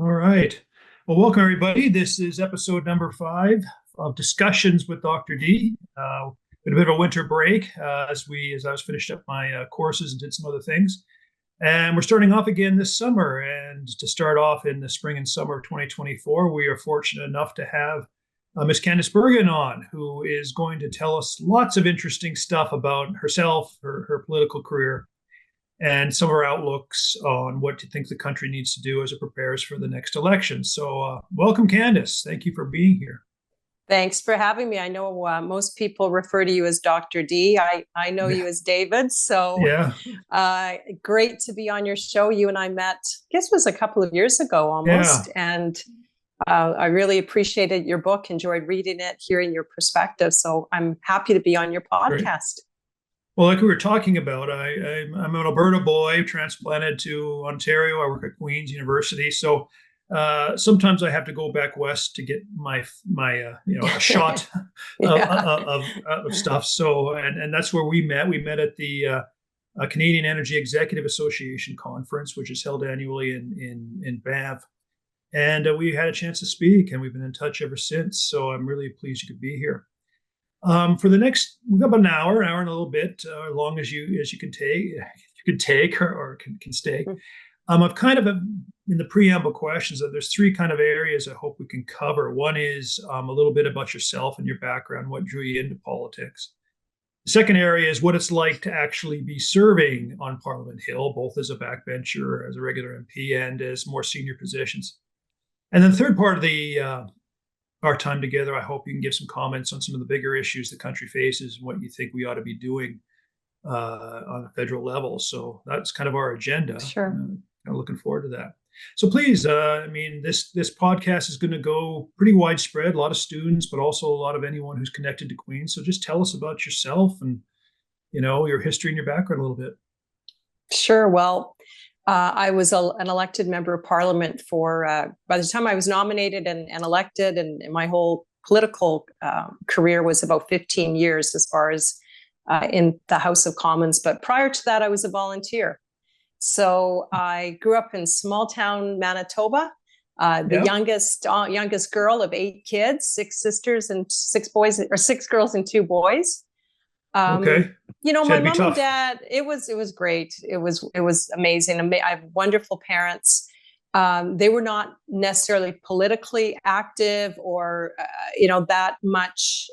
All right. Well, welcome everybody. This is episode number 5 of Discussions with Dr. D. Been a bit of a winter break as I was finished up my courses and did some other things. And we're starting off again this summer. And to start off in the spring and summer of 2024, we are fortunate enough to have Miss Candice Bergen on, who is going to tell us lots of interesting stuff about herself, her political career, and some of our outlooks on what you think the country needs to do as it prepares for the next election. So welcome, Candice. Thank you for being here. Thanks for having me. I know most people refer to you as Dr. D. I know you as David. So great to be on your show. You and I met, I guess it was a couple of years ago almost. Yeah. And I really appreciated your book, enjoyed reading it, hearing your perspective. So I'm happy to be on your podcast. Great. Well, like we were talking about, I'm an Alberta boy, transplanted to Ontario. I work at Queen's University, so sometimes I have to go back west to get my shot of stuff. So, and that's where we met. We met at the Canadian Energy Executive Association conference, which is held annually in Banff, and we had a chance to speak, and we've been in touch ever since. So I'm really pleased you could be here. For the next, we've got about an hour and a little bit, as long as you can take, or can stay. I've kind of in the preamble questions that there's 3 kind of areas I hope we can cover. One is a little bit about yourself and your background, what drew you into politics. The second area is what it's like to actually be serving on Parliament Hill, both as a backbencher, as a regular MP, and as more senior positions. And then the third part of our time together, I hope you can give some comments on some of the bigger issues the country faces and what you think we ought to be doing on a federal level. So that's kind of our agenda. Sure. I'm looking forward to that. So please, this podcast is going to go pretty widespread, a lot of students, but also a lot of anyone who's connected to Queen's. So just tell us about yourself and, your history and your background a little bit. Sure. Well, I was an elected member of Parliament for, by the time I was nominated and elected, and my whole political career was about 15 years as far as in the House of Commons. But prior to that, I was a volunteer. So I grew up in small town Manitoba, the youngest girl of 8 kids, 6 sisters and 6 boys, or 6 girls and 2 boys. Okay. My mom and dad, it was great. It was amazing. I have wonderful parents. They were not necessarily politically active or, that much.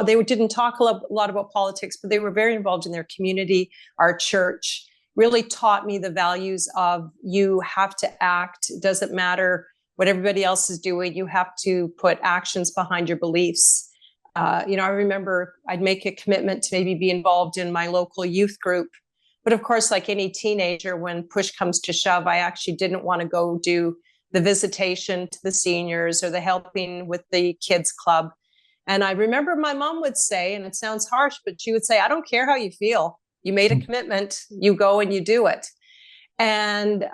They didn't talk a lot about politics, but they were very involved in their community. Our church really taught me the values of you have to act. It doesn't matter what everybody else is doing. You have to put actions behind your beliefs. I remember I'd make a commitment to maybe be involved in my local youth group. But of course, like any teenager, when push comes to shove, I actually didn't want to go do the visitation to the seniors or the helping with the kids club. And I remember my mom would say, and it sounds harsh, but she would say, I don't care how you feel. You made a commitment, you go and you do it. And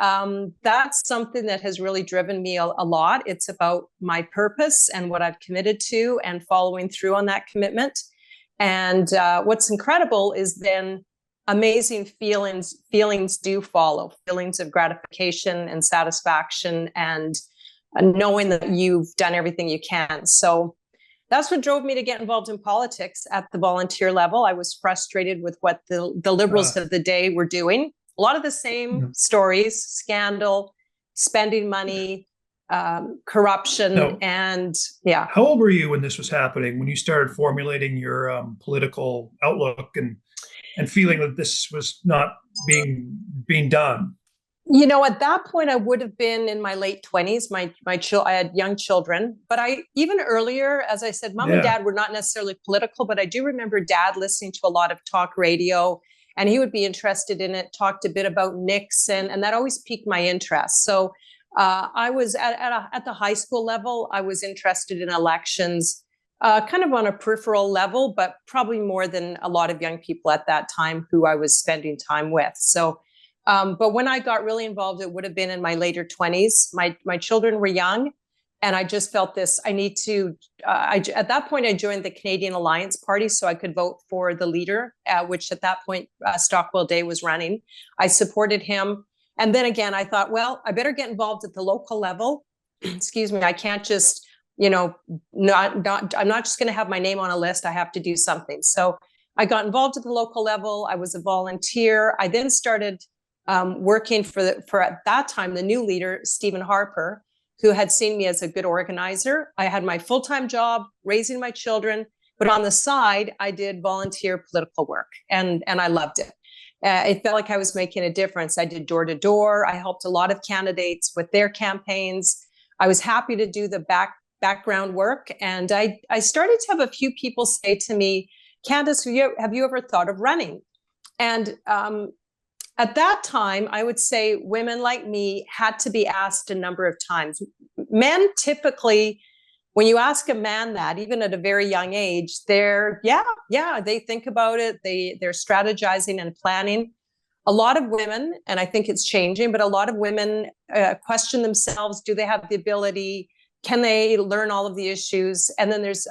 that's something that has really driven me a lot. It's about my purpose and what I've committed to and following through on that commitment. And what's incredible is then amazing feelings do follow, feelings of gratification and satisfaction and knowing that you've done everything you can. So that's what drove me to get involved in politics at the volunteer level. I was frustrated with what the Liberals of the day were doing. A lot of the same stories, scandal, spending money, corruption, and yeah. How old were you when this was happening, when you started formulating your political outlook and feeling that this was not being done? At that point, I would have been in my late 20s. I had young children, but even earlier, as I said, Mom and Dad were not necessarily political, but I do remember Dad listening to a lot of talk radio, and he would be interested in it, talked a bit about Nixon, and that always piqued my interest. So I was at the high school level, I was interested in elections, kind of on a peripheral level, but probably more than a lot of young people at that time who I was spending time with. So but when I got really involved, it would have been in my later 20s. My children were young, and I just felt this, I need to, at that point, I joined the Canadian Alliance Party so I could vote for the leader, which at that point, Stockwell Day was running. I supported him. And then again, I thought, well, I better get involved at the local level. excuse me, I can't just, I'm not just going to have my name on a list. I have to do something. So I got involved at the local level. I was a volunteer. I then started working for at that time, the new leader, Stephen Harper, who had seen me as a good organizer. I had my full-time job raising my children, but on the side, I did volunteer political work, and I loved it. It felt like I was making a difference. I did door to door. I helped a lot of candidates with their campaigns. I was happy to do the background work. And I started to have a few people say to me, Candice, have you ever thought of running? And at that time, I would say women like me had to be asked a number of times. Men typically, when you ask a man that, even at a very young age, they think about it. They're strategizing and planning. A lot of women, and I think it's changing, but a lot of women question themselves. Do they have the ability? Can they learn all of the issues? And then there's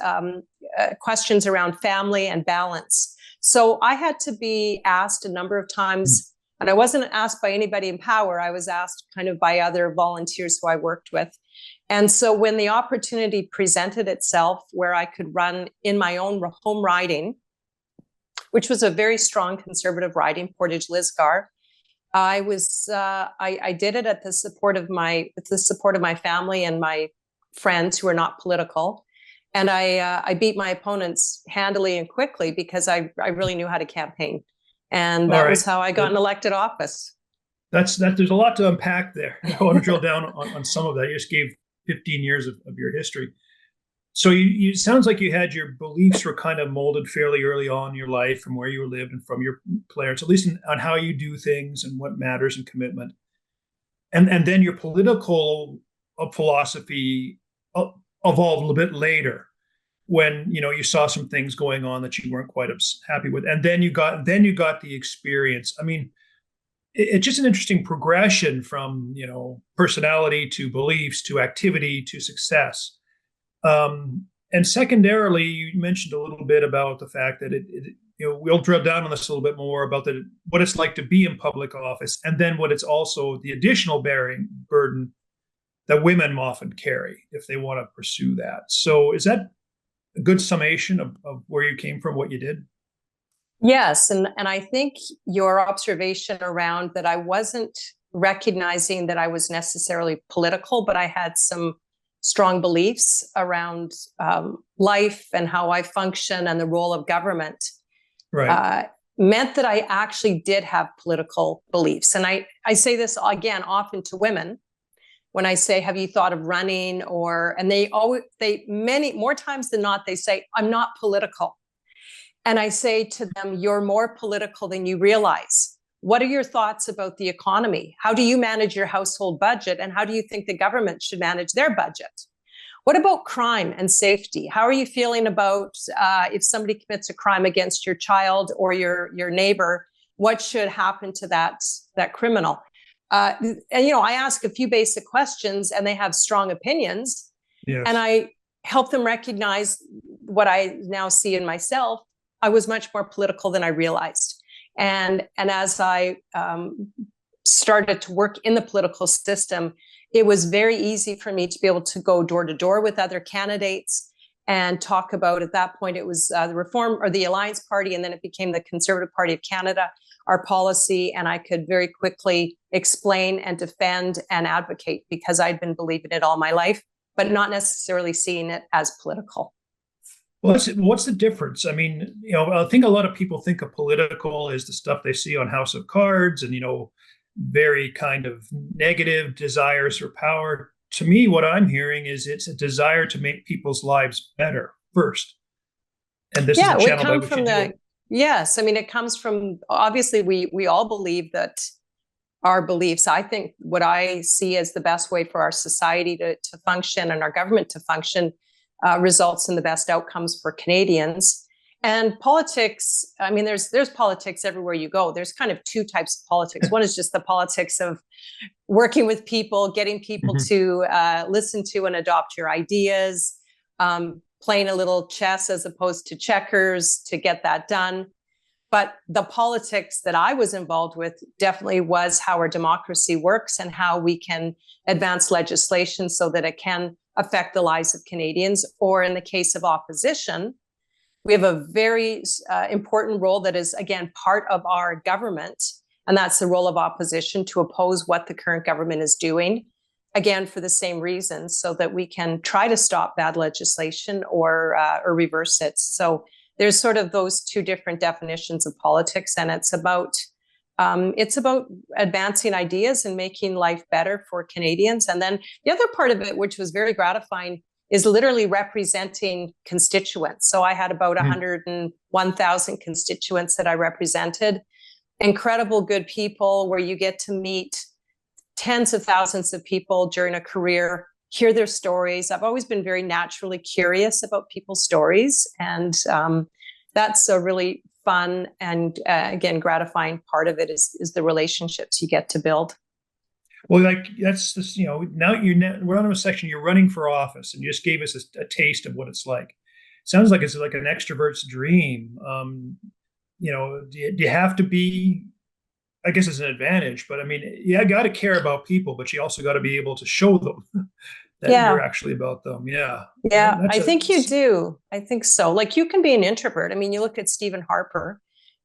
questions around family and balance. So I had to be asked a number of times, and I wasn't asked by anybody in power. I was asked kind of by other volunteers who I worked with. And so when the opportunity presented itself where I could run in my own home riding, which was a very strong conservative riding, Portage-Lisgar, I did it with the support of my family and my friends who are not political. And I beat my opponents handily and quickly because I really knew how to campaign. And that was how I got an elected office. There's a lot to unpack there. I want to drill down on some of that. You just gave 15 years of your history. So you sounds like you had your beliefs were kind of molded fairly early on in your life from where you lived and from your parents, at least on how you do things and what matters and commitment. And then your political philosophy evolved a little bit later when you saw some things going on that you weren't quite happy with, and then you got the experience. I mean, it's just an interesting progression from personality to beliefs to activity to success. And secondarily, you mentioned a little bit about the fact that we'll drill down on this a little bit more about what it's like to be in public office, and then what it's also the additional burden that women often carry if they want to pursue that. So is that a good summation of where you came from, what you did? Yes. And I think your observation around that I wasn't recognizing that I was necessarily political, but I had some strong beliefs around life and how I function and the role of government, meant that I actually did have political beliefs. And I say this again often to women when I say, have you thought of running? And many more times than not, they say, I'm not political. And I say to them, you're more political than you realize. What are your thoughts about the economy? How do you manage your household budget? And how do you think the government should manage their budget? What about crime and safety? How are you feeling about if somebody commits a crime against your child or your neighbor? What should happen to that criminal? And I ask a few basic questions, and they have strong opinions. Yes. And I help them recognize what I now see in myself. I was much more political than I realized. And as I started to work in the political system, it was very easy for me to be able to go door to door with other candidates and talk about, at that point, it was the Reform or the Alliance Party, and then it became the Conservative Party of Canada, our policy. And I could very quickly explain and defend and advocate because I'd been believing it all my life, but not necessarily seeing it as political. Well, what's the difference? I mean, I think a lot of people think of political as the stuff they see on House of Cards and, very kind of negative desires for power. To me, what I'm hearing is it's a desire to make people's lives better first. And this is the channel by which you do it. Yes. I mean, it comes from, obviously, we all believe that our beliefs, I think what I see as the best way for our society to function and our government to function results in the best outcomes for Canadians. And politics, I mean, there's politics everywhere you go. There's kind of two types of politics. One is just the politics of working with people, getting people to listen to and adopt your ideas, playing a little chess as opposed to checkers to get that done. But the politics that I was involved with definitely was how our democracy works and how we can advance legislation so that it can affect the lives of Canadians. Or in the case of opposition, we have a very important role that is, again, part of our government. And that's the role of opposition, to oppose what the current government is doing, again, for the same reasons, so that we can try to stop bad legislation or reverse it. So there's sort of those two different definitions of politics, and it's about advancing ideas and making life better for Canadians. And then the other part of it, which was very gratifying, is literally representing constituents. So I had about 101,000 constituents that I represented. Incredible good people, where you get to meet tens of thousands of people during a career, hear their stories. I've always been very naturally curious about people's stories. And that's a really fun and, again, gratifying part of it is the relationships you get to build. Well, like that's this, now we're on a section, you're running for office, and you just gave us a taste of what it's like. Sounds like it's like an extrovert's dream. Do you have to be, I guess it's an advantage, but I mean, you got to care about people, but you also got to be able to show them that you're actually about them. Yeah. Yeah, I think you do. I think so. Like, you can be an introvert. I mean, you look at Stephen Harper,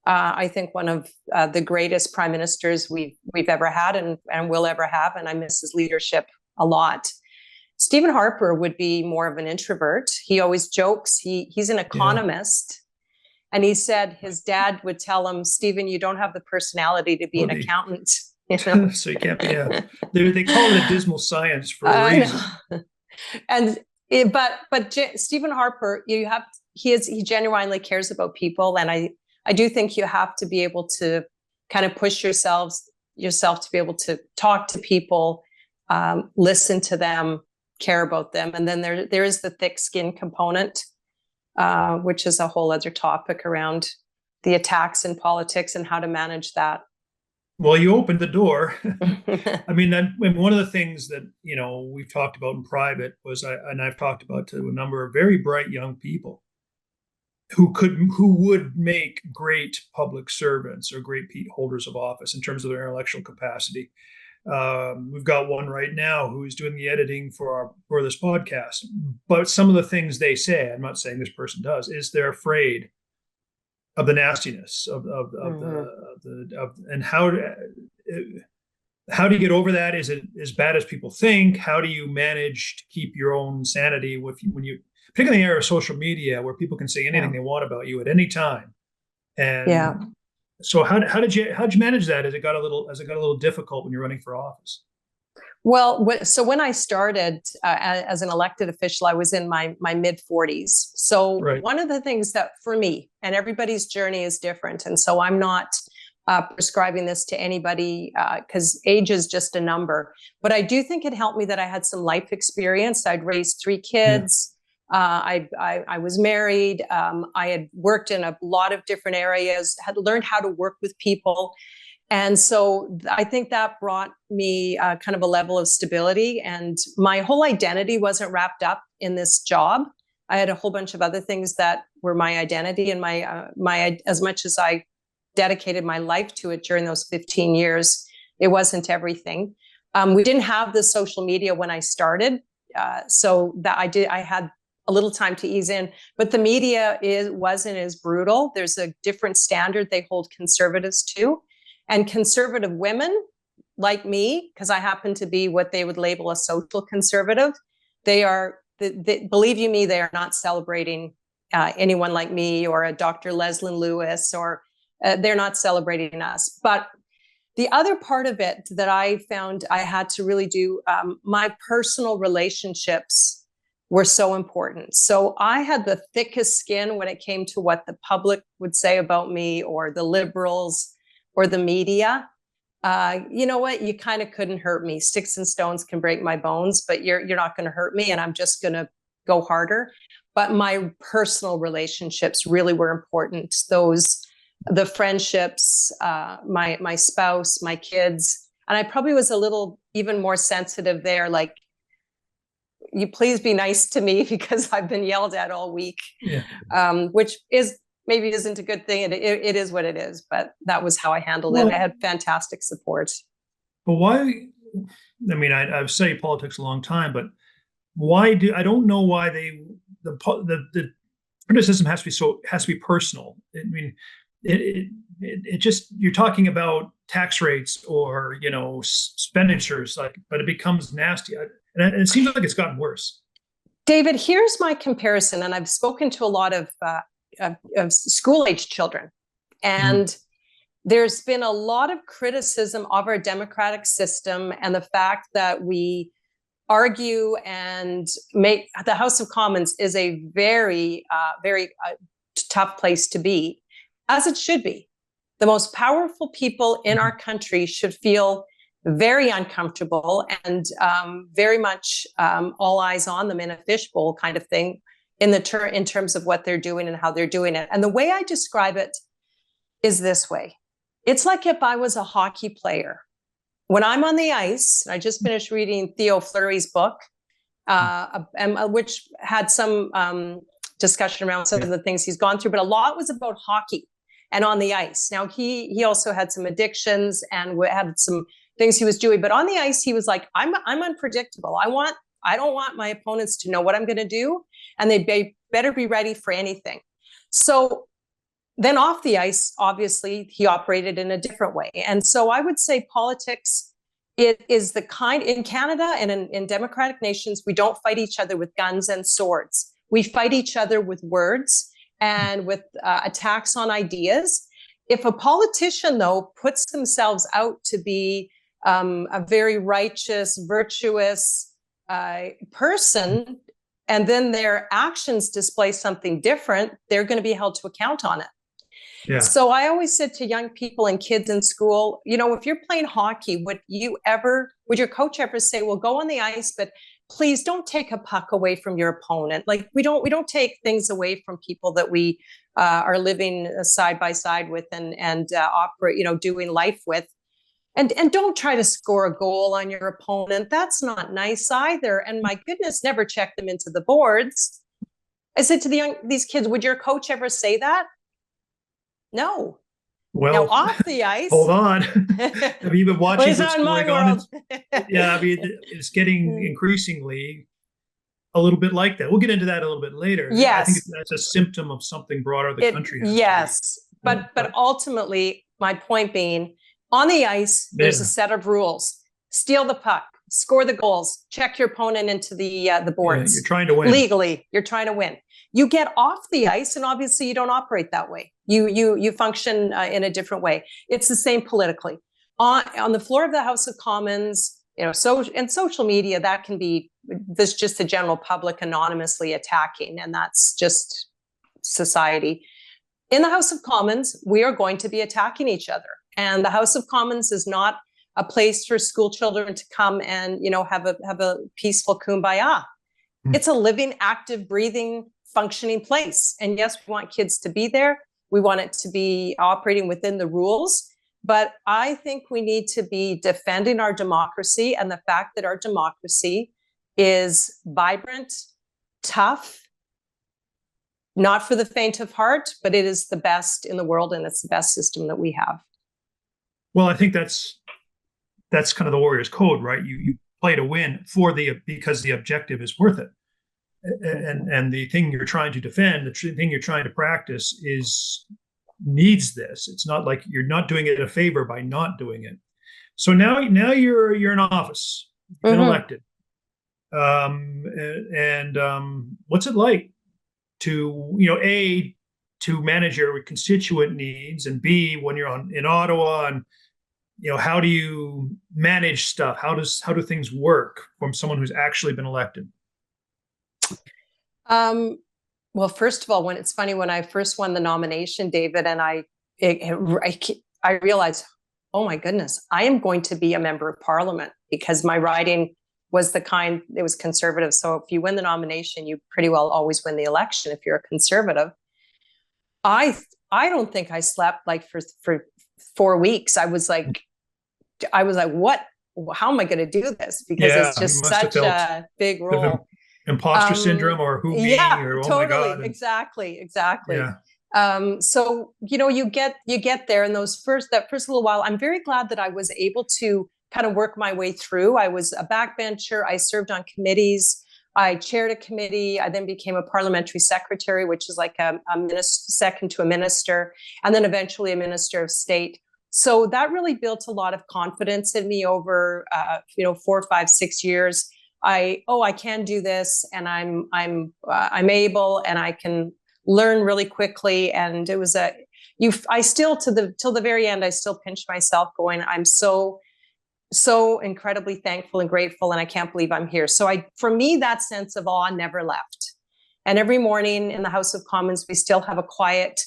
I think one of the greatest prime ministers we've ever had and will ever have. And I miss his leadership a lot. Stephen Harper would be more of an introvert. He always jokes. He's an economist. And he said his dad would tell him, Stephen, you don't have the personality to be an accountant. So you can't be. They call it a dismal science for a reason. And but Stephen Harper, he genuinely cares about people, and I do think you have to be able to kind of push yourself to be able to talk to people, listen to them, care about them, and then there is the thick skin component. Which is a whole other topic around the attacks in politics and how to manage that. Well, you opened the door. I mean, one of the things that, we've talked about in private and I've talked about to a number of very bright young people who would make great public servants or great holders of office in terms of their intellectual capacity. We've got one right now who's doing the editing for this podcast. But some of the things they say, I'm not saying this person does, is they're afraid of the nastiness of and how do you get over that? Is it as bad as people think? How do you manage to keep your own sanity when you, particularly in the era of social media, where people can say anything they want about you at any time? And so how did you manage that as it got a little difficult when you're running for office? Well, so when I started as an elected official, I was in my mid 40s. So one of the things that, for me, and everybody's journey is different, and so I'm not prescribing this to anybody because age is just a number. But I do think it helped me that I had some life experience. I'd raised 3 kids. I was married. I had worked in a lot of different areas, had learned how to work with people. And so I think that brought me kind of a level of stability. And my whole identity wasn't wrapped up in this job. I had a whole bunch of other things that were my identity, and my as much as I dedicated my life to it during those 15 years, it wasn't everything. We didn't have the social media when I started. So that I had a little time to ease in, but the media wasn't as brutal. There's a different standard they hold conservatives to, and conservative women like me, because I happen to be what they would label a social conservative. Believe you me, they are not celebrating anyone like me or a Dr. Leslyn Lewis, or they're not celebrating us. But the other part of it that I found I had to really do, my personal relationships were so important. So I had the thickest skin when it came to what the public would say about me, or the liberals, or the media. You know what? You kind of couldn't hurt me. Sticks and stones can break my bones, but you're not going to hurt me, and I'm just going to go harder. But my personal relationships really were important. The friendships, my spouse, my kids, and I probably was a little even more sensitive there. Like, you please be nice to me because I've been yelled at all week, which is maybe isn't a good thing. It is what it is, but that was how I handled Well, it. I had fantastic support. but why? I mean, I've studied politics a long time, but I don't know why the criticism has to be personal. I mean, it just, you're talking about tax rates or, expenditures, but it becomes nasty. And it seems like it's gotten worse. David, here's my comparison, and I've spoken to a lot of school-age children, and there's been a lot of criticism of our democratic system and the fact that we argue and make the House of Commons is a very, very tough place to be, as it should be. The most powerful people in our country should feel very uncomfortable and very much all eyes on them in a fishbowl kind of thing in terms of what they're doing and how they're doing it. And the way I describe it is this way. It's like if I was a hockey player. When I'm on the ice, I just finished reading Theo Fleury's book, which had some discussion around some of the things he's gone through, but a lot was about hockey and on the ice. Now, he also had some addictions and had some things he was doing, but on the ice, he was like, I'm unpredictable. I don't want my opponents to know what I'm going to do, and they better be ready for anything. So then off the ice, obviously, he operated in a different way. And so I would say politics, it is the kind, in Canada and in democratic nations, we don't fight each other with guns and swords. We fight each other with words and with attacks on ideas. If a politician, though, puts themselves out to be a very righteous, virtuous person, and then their actions display something different, they're going to be held to account on it. Yeah. So I always said to young people and kids in school, if you're playing hockey, would your coach ever say, well, go on the ice, but please don't take a puck away from your opponent. Like we don't take things away from people that we are living side by side with and operate, doing life with. And don't try to score a goal on your opponent. That's not nice either. And my goodness, never check them into the boards. I said to these kids, would your coach ever say that? No. Well, now off the ice. Hold on. Have you been watching what's going on? Yeah, I mean, it's getting increasingly a little bit like that. We'll get into that a little bit later. Yes. I think that's a symptom of something broader the country has. Yes. But ultimately, my point being, on the ice, there's a set of rules. Steal the puck, score the goals, check your opponent into the boards. Yeah, you're trying to win. Legally, you're trying to win. You get off the ice, and obviously you don't operate that way. You function in a different way. It's the same politically. On the floor of the House of Commons, and social media, that can be just the general public anonymously attacking, and that's just society. In the House of Commons, we are going to be attacking each other. And the House of Commons is not a place for school children to come and, have a peaceful kumbaya. It's a living, active, breathing, functioning place. And yes, we want kids to be there. We want it to be operating within the rules. But I think we need to be defending our democracy and the fact that our democracy is vibrant, tough, not for the faint of heart, but it is the best in the world, and it's the best system that we have. Well, I think that's kind of the warrior's code, right? You play to win because the objective is worth it. And the thing you're trying to defend, the thing you're trying to practice needs this. It's not like you're not doing it a favor by not doing it. So now you're in office, you've been elected. What's it like to, A, to manage your constituent needs, and B, when you're in Ottawa, and how do you manage stuff? How do things work from someone who's actually been elected? Well, first of all, it's funny, when I first won the nomination, David, and I realized, oh my goodness, I am going to be a member of Parliament, because my riding was it was conservative. So if you win the nomination, you pretty well always win the election if you're a conservative. I don't think I slept for 4 weeks. I was like, what? How am I going to do this? Because it's just such a big role. Imposter syndrome, or who me? Yeah, or, oh totally. my God. Exactly. Yeah. So, you get there in that first little while. I'm very glad that I was able to kind of work my way through. I was a backbencher. I served on committees. I chaired a committee. I then became a parliamentary secretary, which is like a minister, second to a minister, and then eventually a minister of state. So that really built a lot of confidence in me over, 4, 5, 6 years. I can do this, and I'm able, and I can learn really quickly. And it was I still, till the very end, I still pinched myself going, I'm so incredibly thankful and grateful, and I can't believe I'm here. So for me, that sense of awe never left. And every morning in the House of Commons, we still have a quiet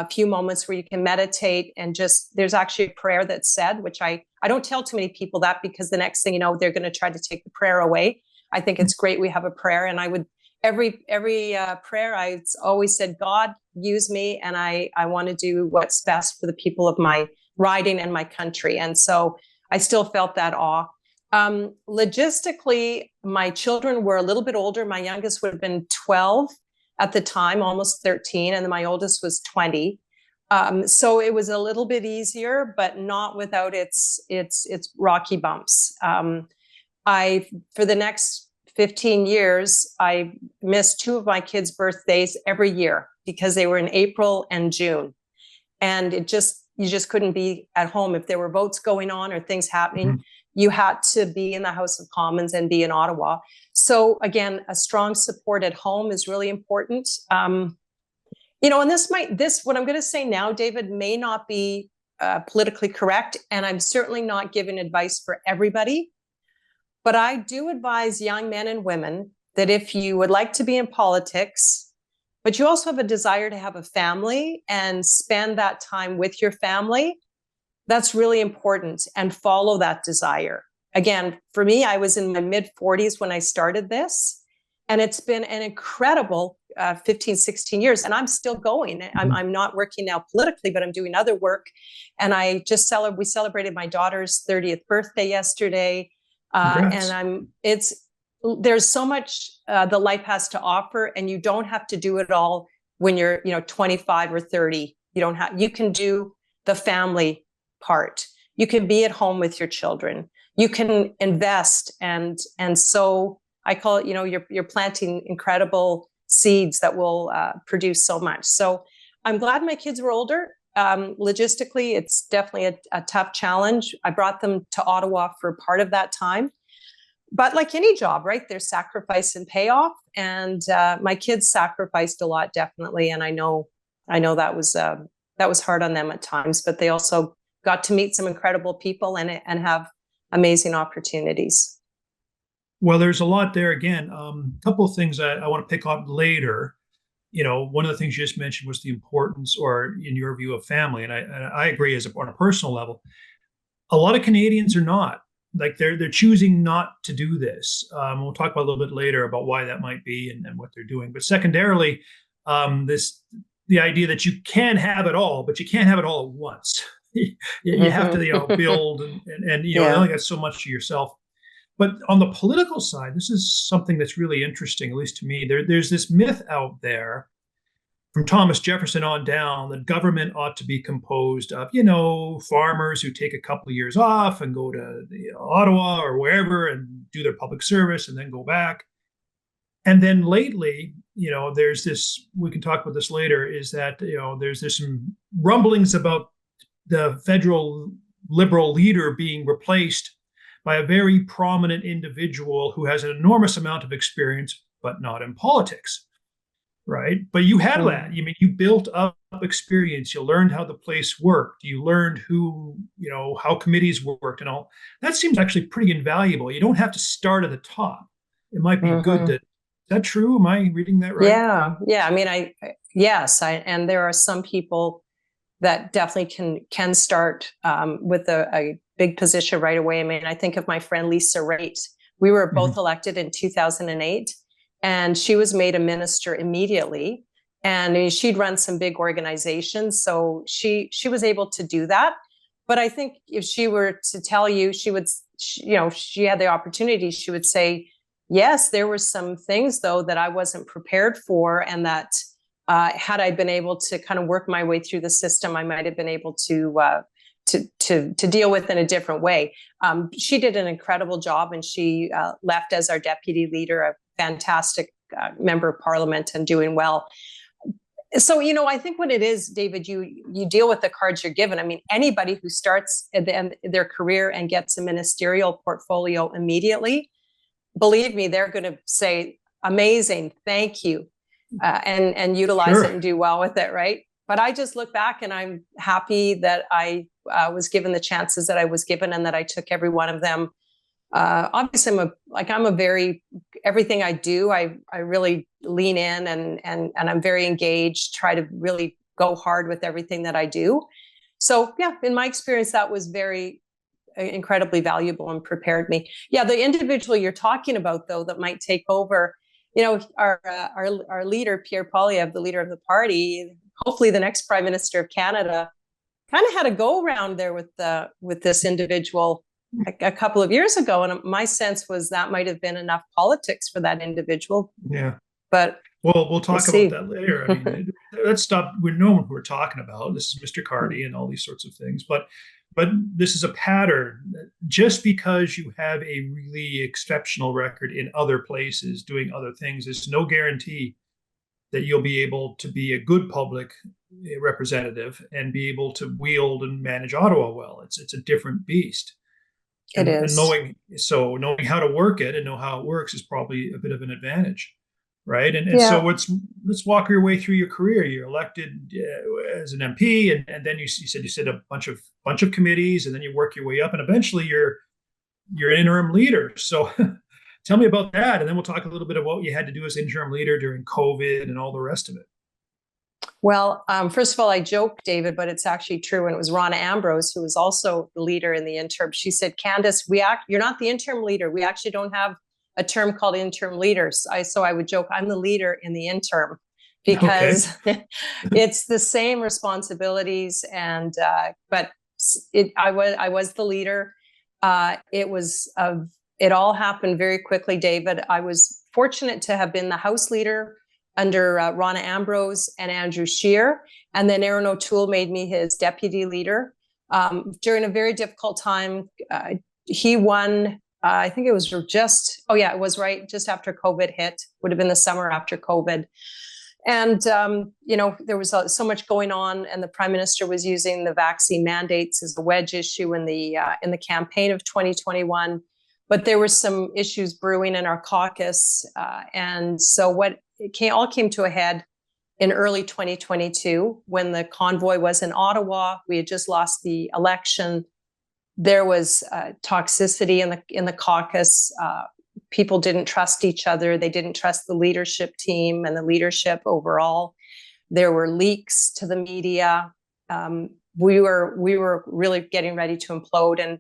few moments where you can meditate, and there's actually a prayer that's said, which I don't tell too many people that, because the next thing you know, they're going to try to take the prayer away. I think it's great we have a prayer, and I would every prayer I always said, God, use me, and I want to do what's best for the people of my riding and my country. And so I still felt that awe. Logistically, my children were a little bit older. My youngest would have been 12 at the time, almost 13, and then my oldest was 20. So it was a little bit easier, but not without its rocky bumps. For the next 15 years, I missed 2 of my kids' birthdays every year because they were in April and June. And you just couldn't be at home. If there were votes going on or things happening, mm-hmm. You had to be in the House of Commons and be in Ottawa. So again, a strong support at home is really important. And what I'm going to say now, David, may not be politically correct. And I'm certainly not giving advice for everybody. But I do advise young men and women that if you would like to be in politics, but you also have a desire to have a family and spend that time with your family, that's really important, and follow that desire. Again, for me, I was in my mid-40s when I started this, and it's been an incredible 15, 16 years, and I'm still going. I'm not working now politically, but I'm doing other work. And we celebrated my daughter's 30th birthday yesterday. And there's so much that life has to offer, and you don't have to do it all when you're 25 or 30. You can do the family part. You can be at home with your children. You can invest, and so I call it, you're planting incredible seeds that will produce so much. So I'm glad my kids were older. Logistically, it's definitely a tough challenge. I brought them to Ottawa for part of that time. But like any job, right, there's sacrifice and payoff. And my kids sacrificed a lot, definitely. And I know that was hard on them at times, but they also got to meet some incredible people and have amazing opportunities. Well, there's a lot there. Again, a couple of things I want to pick up later. One of the things you just mentioned was the importance, or in your view, of family. And I agree on a personal level. A lot of Canadians are not. Like they're choosing not to do this. We'll talk about a little bit later about why that might be and what they're doing. But secondarily, the idea that you can have it all, but you can't have it all at once. You have to build and you only got so much to yourself. But on the political side, this is something that's really interesting, at least to me. There's this myth out there from Thomas Jefferson on down that government ought to be composed of, farmers who take a couple of years off and go to Ottawa or wherever and do their public service and then go back. And then lately, there's this, we can talk about this later, is that, there's some rumblings about the federal Liberal leader being replaced by a very prominent individual who has an enormous amount of experience, but not in politics. Right. But you had that. You built up experience. You learned how the place worked. You learned how committees worked and all. That seems actually pretty invaluable. You don't have to start at the top. It might be good is that true? Am I reading that right? Yeah. Yes. And there are some people that definitely can start with a big position right away. I think of my friend Lisa Raitt. We were both elected in 2008. And she was made a minister immediately, and she'd run some big organizations. So she was able to do that. But I think if she were to tell you, she had the opportunity, she would say, yes, there were some things though that I wasn't prepared for, and that Had I been able to kind of work my way through the system, I might have been able to deal with in a different way. She did an incredible job, and she left as our deputy leader, a fantastic member of parliament and doing well. So, I think what it is, David, you deal with the cards you're given. I mean, anybody who starts at the end of their career and gets a ministerial portfolio immediately, believe me, they're going to say, amazing, thank you, and utilize it and do well with it, right? But I just look back and I'm happy that I was given the chances that I was given and that I took every one of them. Obviously, everything I do, I really lean in and I'm very engaged, try to really go hard with everything that I do. So yeah, in my experience, that was very incredibly valuable and prepared me. Yeah, the individual you're talking about, though, that might take over, our leader, Pierre Poilievre, the leader of the party, hopefully the next Prime Minister of Canada, kind of had a go around there with this individual a couple of years ago. And my sense was that might have been enough politics for that individual. Yeah. But we'll talk about that later. I mean, let's stop. We know who we're talking about. This is Mr. Carney and all these sorts of things. But this is a pattern. Just because you have a really exceptional record in other places doing other things is no guarantee that you'll be able to be a good public representative and be able to wield and manage Ottawa well. It's a different beast. It is. And knowing how to work it and know how it works is probably a bit of an advantage, right? And so let's walk your way through your career. You're elected as an MP, and then you said a bunch of committees, and then you work your way up, and eventually you're an interim leader. So tell me about that, and then we'll talk a little bit about what you had to do as interim leader during COVID and all the rest of it. Well, first of all, I joke, David, but it's actually true. And it was Ronna Ambrose, who was also the leader in the interim. She said, Candice, you're not the interim leader. We actually don't have a term called interim leaders. So I would joke, I'm the leader in the interim, because it's the same responsibilities. And but I was the leader. It all happened very quickly, David. I was fortunate to have been the House leader under Ronna Ambrose and Andrew Scheer. And then Erin O'Toole made me his deputy leader. During a very difficult time, he won, I think it was it was right just after COVID hit, would have been the summer after COVID. And, there was so much going on, and the Prime Minister was using the vaccine mandates as a wedge issue in the campaign of 2021. But there were some issues brewing in our caucus. And so all came to a head in early 2022 when the convoy was in Ottawa. We had just lost the election. There was toxicity in the caucus. People didn't trust each other. They didn't trust the leadership team and the leadership overall. There were leaks to the media. We were really getting ready to implode. And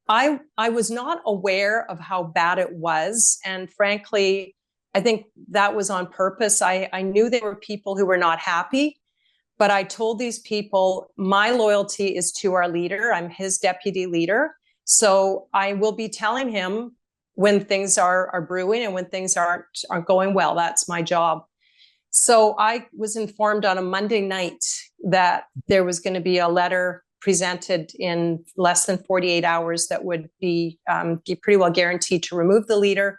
I was not aware of how bad it was. And frankly, I think that was on purpose. I knew there were people who were not happy, but I told these people, my loyalty is to our leader. I'm his deputy leader. So I will be telling him when things are brewing and when things aren't going well. That's my job. So I was informed on a Monday night that there was going to be a letter presented in less than 48 hours that would be pretty well guaranteed to remove the leader.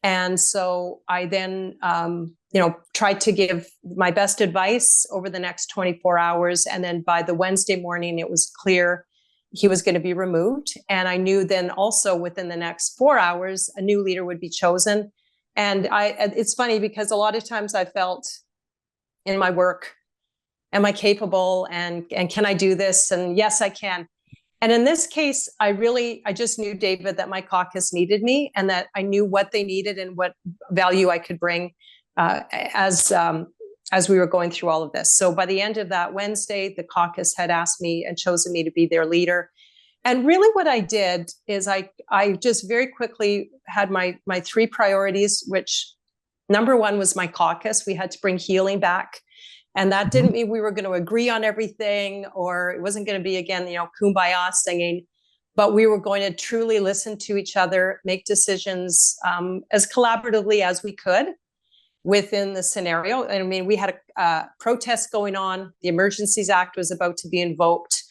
And so I then, tried to give my best advice over the next 24 hours. And then by the Wednesday morning, it was clear he was going to be removed. And I knew then also within the next 4 hours, a new leader would be chosen. And it's funny because a lot of times I felt in my work, am I capable? And can I do this? And yes, I can. And in this case, I just knew, David, that my caucus needed me and that I knew what they needed and what value I could bring as we were going through all of this. So by the end of that Wednesday, the caucus had asked me and chosen me to be their leader. And really what I did is I just very quickly had my three priorities, which number one was my caucus. We had to bring healing back. And that didn't mean we were going to agree on everything, or it wasn't going to be, again, kumbaya singing, but we were going to truly listen to each other, make decisions as collaboratively as we could. within the scenario. I mean, we had a protest going on. The Emergencies Act was about to be invoked.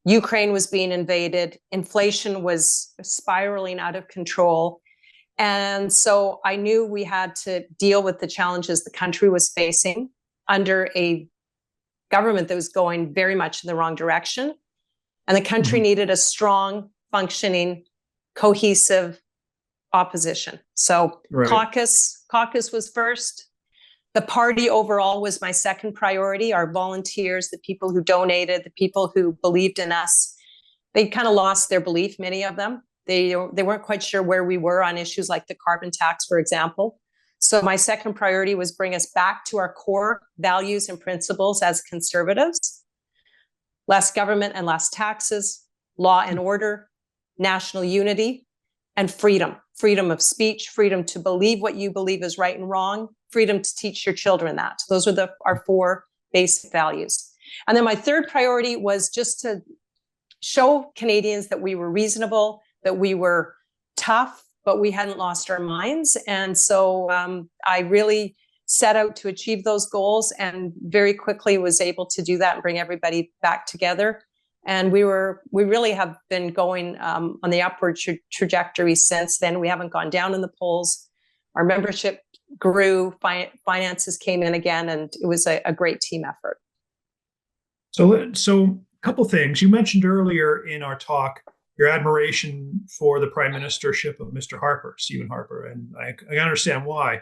Ukraine was being invaded. Inflation was spiraling out of control. And so I knew we had to deal with the challenges the country was facing under a government that was going very much in the wrong direction. And the country needed a strong, functioning, cohesive opposition. So caucus was first. The party overall was my second priority. Our volunteers, the people who donated, the people who believed in us, they kind of lost their belief, many of them. They weren't quite sure where we were on issues like the carbon tax, for example. So my second priority was bring us back to our core values and principles as conservatives. Less government and less taxes, law and order, national unity, and freedom. Freedom of speech, freedom to believe what you believe is right and wrong, freedom to teach your children that. Those are our four basic values. And then my third priority was just to show Canadians that we were reasonable, that we were tough, but we hadn't lost our minds. And so I really set out to achieve those goals and very quickly was able to do that and bring everybody back together. And we really have been going on the upward trajectory since then. We haven't gone down in the polls. Our membership grew, finances came in again, and it was a great team effort. So a couple things. You mentioned earlier in our talk your admiration for the prime ministership of Mr. Harper, Stephen Harper, and I understand why.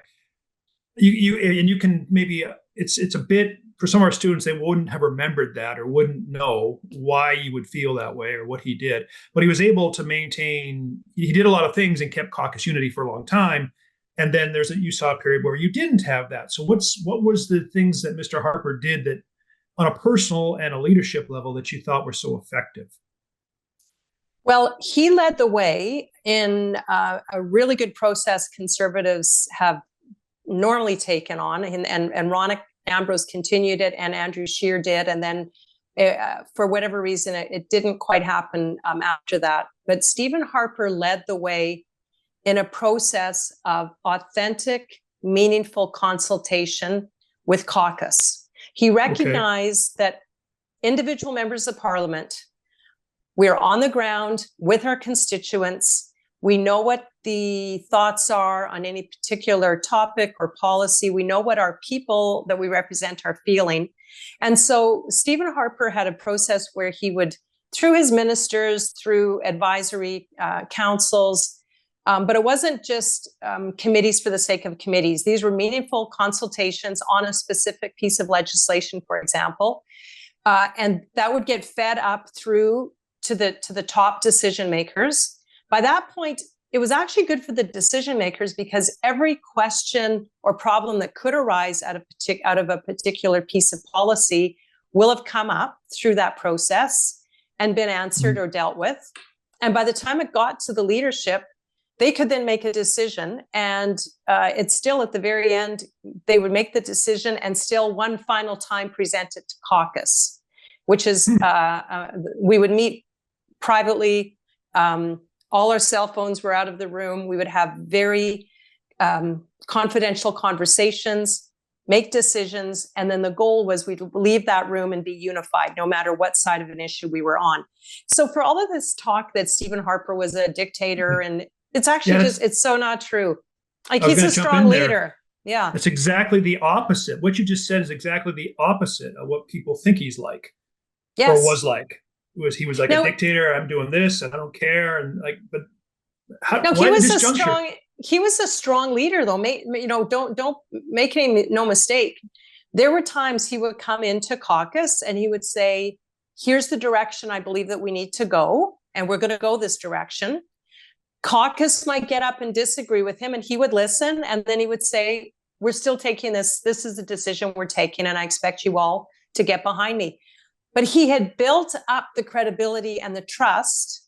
You can maybe it's a bit for some of our students, they wouldn't have remembered that or wouldn't know why you would feel that way or what he did. But he was able to maintain. He did a lot of things and kept caucus unity for a long time. And then you saw a period where you didn't have that. So what was the things that Mr. Harper did that, on a personal and a leadership level, that you thought were so effective? Well, he led the way in a really good process Conservatives have normally taken on, and Ronick Ambrose continued it, and Andrew Scheer did, and then for whatever reason, it didn't quite happen after that. But Stephen Harper led the way in a process of authentic, meaningful consultation with caucus. He recognized that individual members of Parliament, we're on the ground with our constituents. We know what the thoughts are on any particular topic or policy. We know what our people that we represent are feeling. And so Stephen Harper had a process where he would, through his ministers, through advisory councils, but it wasn't just committees for the sake of committees. These were meaningful consultations on a specific piece of legislation, for example. And that would get fed up through to the top decision makers. By that point, it was actually good for the decision makers because every question or problem that could arise out of a particular piece of policy will have come up through that process and been answered or dealt with. And by the time it got to the leadership, they could then make a decision, and it's still at the very end, they would make the decision and still one final time present it to caucus, which is we would meet privately. All our cell phones were out of the room. We would have very confidential conversations, make decisions, and then the goal was we'd leave that room and be unified, no matter what side of an issue we were on. So for all of this talk that Stephen Harper was a dictator, and it's actually it's so not true. Like, he's a strong leader. Yeah. It's exactly the opposite. What you just said is exactly the opposite of what people think he's like. Yes. Or was like. He was like a dictator. I'm doing this and I don't care. And like, but how, no, he was a strong leader, though. Don't make no mistake. There were times he would come into caucus and he would say, here's the direction I believe that we need to go, and we're going to go this direction. Caucus might get up and disagree with him, and he would listen, and then he would say, we're still taking this. This is the decision we're taking, and I expect you all to get behind me. But he had built up the credibility and the trust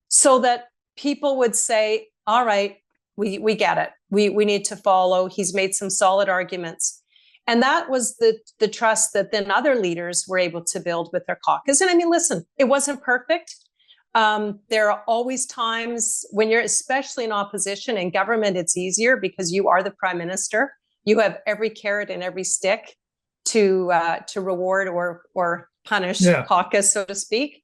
so that people would say, all right, we get it. We need to follow. He's made some solid arguments. And that was the trust that then other leaders were able to build with their caucus. And I mean, listen, it wasn't perfect. There are always times when you're, especially in opposition. In government, it's easier because you are the prime minister. you have every carrot and every stick to reward or punish caucus, so to speak.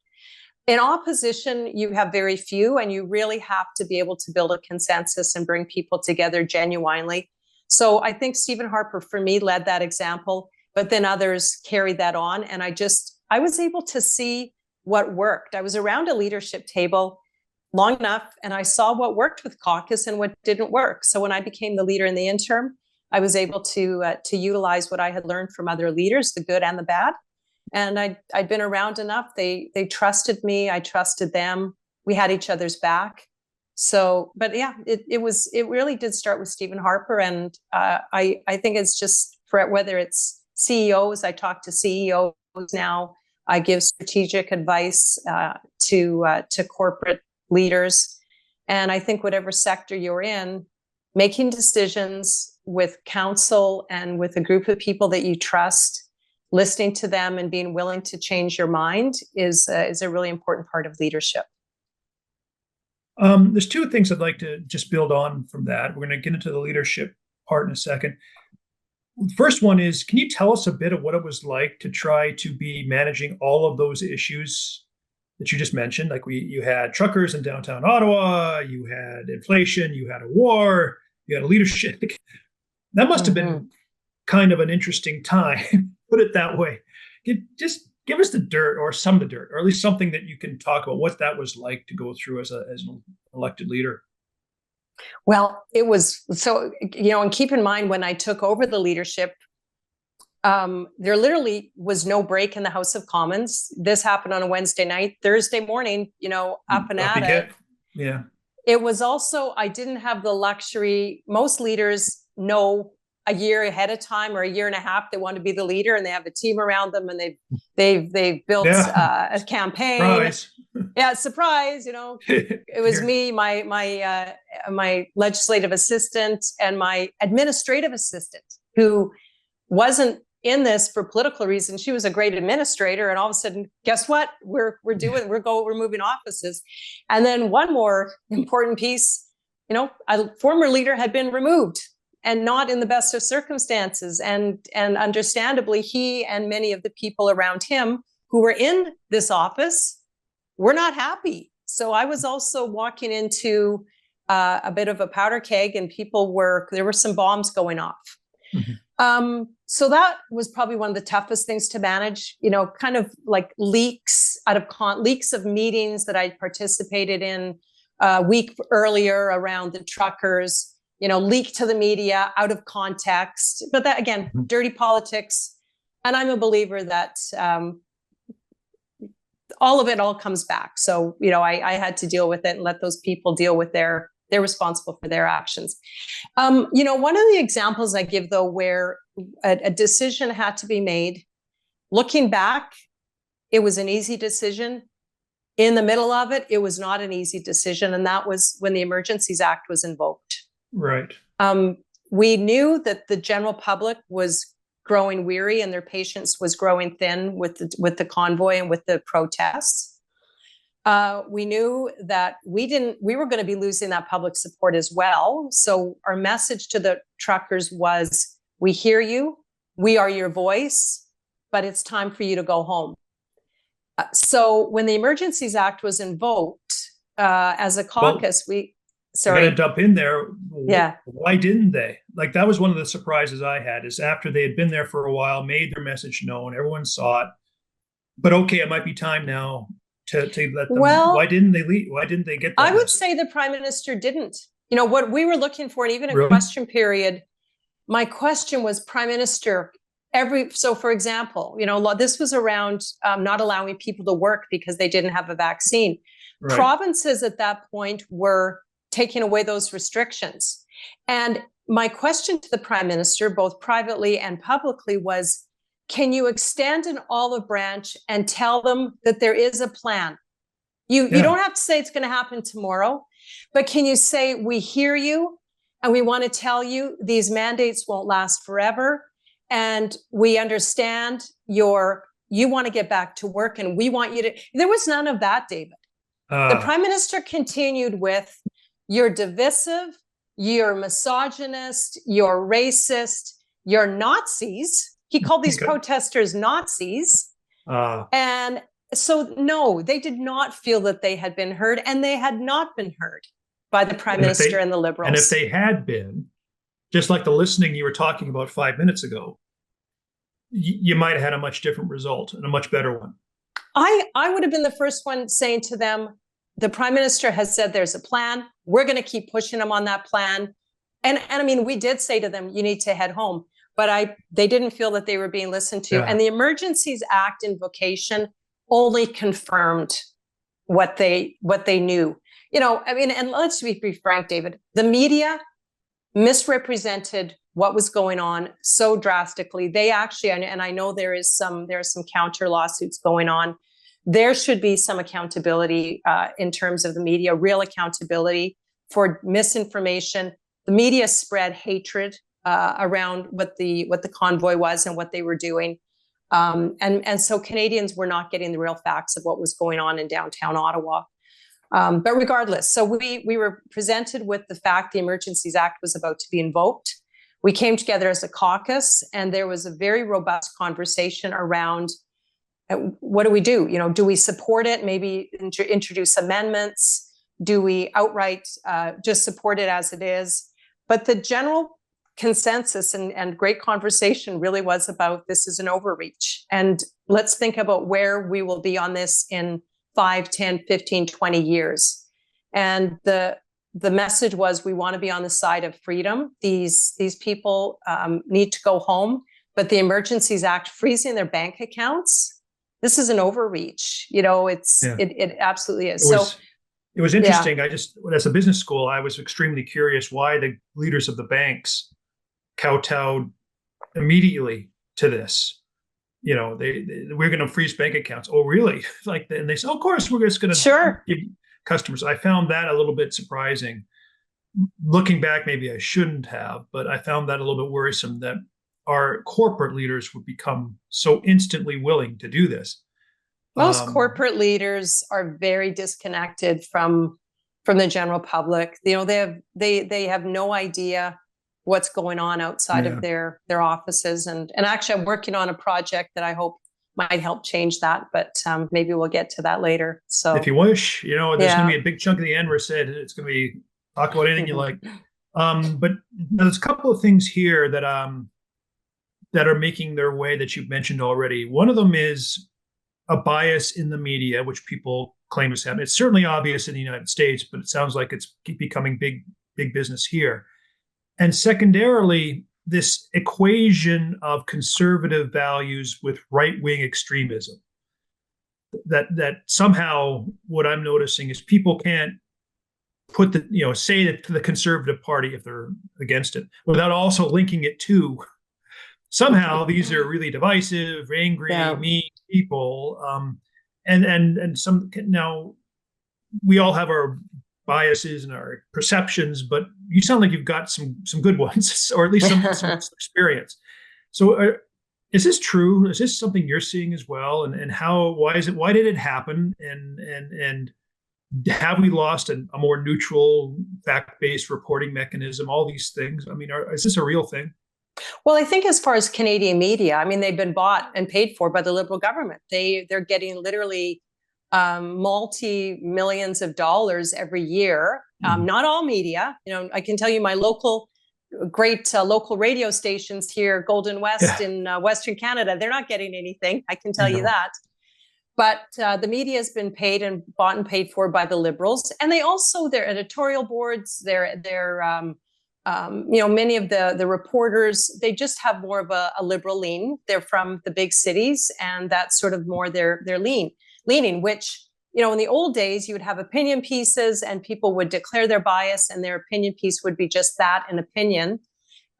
In opposition, you have very few, and you really have to be able to build a consensus and bring people together genuinely. So I think Stephen Harper, for me, led that example, but then others carried that on. And I was able to see what worked. I was around a leadership table long enough, and I saw what worked with caucus and what didn't work. So when I became the leader in the interim, I was able to utilize what I had learned from other leaders, the good and the bad. And I'd been around enough. They trusted me. I trusted them. We had each other's back. So, but yeah, it really did start with Stephen Harper. And I think it's just for whether it's CEOs, I talk to CEOs now. I give strategic advice to corporate leaders. And I think whatever sector you're in, making decisions with counsel and with a group of people that you trust, listening to them and being willing to change your mind is a really important part of leadership. There's two things I'd like to just build on from that. We're going to get into the leadership part in a second. The first one is, can you tell us a bit of what it was like to try to be managing all of those issues that you just mentioned? Like you had truckers in downtown Ottawa, you had inflation, you had a war, you had a leadership. That must have been kind of an interesting time, put it that way. Just give us the dirt, or some of the dirt, or at least something that you can talk about what that was like to go through as an elected leader. Well, it was so, and keep in mind, when I took over the leadership, there literally was no break in the House of Commons. This happened on a Wednesday night. Thursday morning, up and at it. Yeah. It was also, I didn't have the luxury. Most leaders know a year ahead of time or a year and a half they want to be the leader, and they have a team around them, and they've built a campaign. Surprise. Yeah, surprise. It was me, my legislative assistant, and my administrative assistant, who wasn't in this for political reasons. She was a great administrator, and all of a sudden, guess what? We're moving offices. And then one more important piece, a former leader had been removed, and not in the best of circumstances. And understandably, he and many of the people around him who were in this office were not happy. So I was also walking into a bit of a powder keg, and there were some bombs going off. Mm-hmm. So that was probably one of the toughest things to manage, kind of like leaks of meetings that I participated in a week earlier around the truckers, leak to the media out of context. But that, again, dirty politics. And I'm a believer that all comes back. So, I had to deal with it and let those people deal with they're responsible for their actions. One of the examples I give, though, where a decision had to be made, looking back, it was an easy decision. In the middle of it, it was not an easy decision. And that was when the Emergencies Act was invoked. Right. We knew that the general public was growing weary and their patience was growing thin with the convoy and with the protests. We knew that we were going to be losing that public support as well. So our message to the truckers was, we hear you, we are your voice, but it's time for you to go home. So when the Emergencies Act was invoked, as a caucus, I'm going to dump in there. Yeah. Why didn't they? Like, that was one of the surprises I had, is after they had been there for a while, made their message known, everyone saw it. But okay, it might be time now to let them. Well, why didn't they leave? Why didn't they get that I would message? say the Prime Minister didn't. What we were looking for, and even in Really? question period, my question was, Prime Minister, so for example, this was around not allowing people to work because they didn't have a vaccine. Right. Provinces at that point were taking away those restrictions. And my question to the Prime Minister, both privately and publicly, was, can you extend an olive branch and tell them that there is a plan? You don't have to say it's going to happen tomorrow, but can you say, we hear you and we want to tell you these mandates won't last forever, and we understand you want to get back to work, and we want you to. There was none of that, David. The Prime Minister continued with, you're divisive, you're misogynist, you're racist, you're Nazis. He called these protesters Nazis. And so, no, they did not feel that they had been heard, and they had not been heard by the Prime Minister and the Liberals. And if they had been, just like the listening you were talking about 5 minutes ago, you might have had a much different result and a much better one. I would have been the first one saying to them, the Prime Minister has said there's a plan. We're going to keep pushing them on that plan. And I mean, we did say to them, you need to head home. But they didn't feel that they were being listened to. Yeah. And the Emergencies Act invocation only confirmed what they knew. You know, I mean, and let's be frank, David, the media misrepresented what was going on so drastically. They actually, and I know there are some counter lawsuits going on. There should be some accountability in terms of the media, real accountability for misinformation. The media spread hatred around what the convoy was and what they were doing. And so Canadians were not getting the real facts of what was going on in downtown Ottawa. But regardless, so we were presented with the fact the Emergencies Act was about to be invoked. We came together as a caucus, and there was a very robust conversation around what do we do? You know, do we support it? Maybe introduce amendments? Do we outright just support it as it is? But the general consensus and great conversation really was about this is an overreach. And let's think about where we will be on this in 5, 10, 15, 20 years. And the message was we want to be on the side of freedom. These people need to go home, but the Emergencies Act freezing their bank accounts, this is an overreach. You know, it absolutely is. It was interesting. Yeah. As a business school, I was extremely curious why the leaders of the banks kowtowed immediately to this. You know, we're going to freeze bank accounts. Oh, really? And they said, of course, we're just going to give customers. I found that a little bit surprising. Looking back, maybe I shouldn't have, but I found that a little bit worrisome that our corporate leaders would become so instantly willing to do this. Most corporate leaders are very disconnected from the general public. You know, they have no idea what's going on outside of their offices. And actually, I'm working on a project that I hope might help change that, but maybe we'll get to that later. So if you wish, you know, there's going to be a big chunk of the end where it's going to be talk about anything you like. But there's a couple of things here that are making their way that you've mentioned already. One of them is a bias in the media, which people claim is happening. It's certainly obvious in the United States, but it sounds like it's becoming big business here. And secondarily, this equation of conservative values with right-wing extremism. That somehow what I'm noticing is people can't put say that to the Conservative Party if they're against it, without also linking it to somehow these are really divisive, angry, mean people. And some now we all have our biases and our perceptions, but you sound like you've got some good ones, or at least some experience. So is this true? Is this something you're seeing as well? And why did it happen? And have we lost a more neutral, fact-based reporting mechanism? All these things. I mean, is this a real thing? Well, I think as far as Canadian media, I mean, they've been bought and paid for by the Liberal government. They're getting literally multi-millions of dollars every year. Not all media. You know, I can tell you my great local radio stations here, Golden West in Western Canada, they're not getting anything. I can tell you that. But the media has been paid and bought and paid for by the Liberals, and they also their editorial boards, their many of the reporters, they just have more of a Liberal lean. They're from the big cities, and that's sort of more their leaning, which, you know, in the old days, you would have opinion pieces and people would declare their bias and their opinion piece would be just that, an opinion.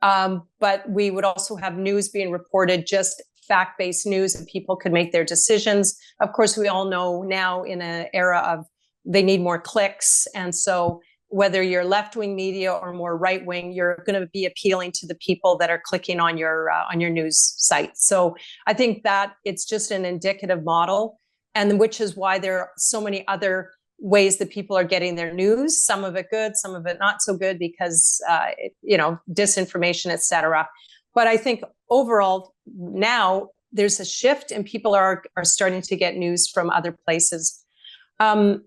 But we would also have news being reported, just fact-based news, and people could make their decisions. Of course, we all know now in an era of they need more clicks. And so whether you're left-wing media or more right-wing, you're going to be appealing to the people that are clicking on your news site. So I think that it's just an indicative model, and which is why there are so many other ways that people are getting their news, some of it good, some of it not so good because, disinformation, et cetera. But I think overall now there's a shift and people are starting to get news from other places. In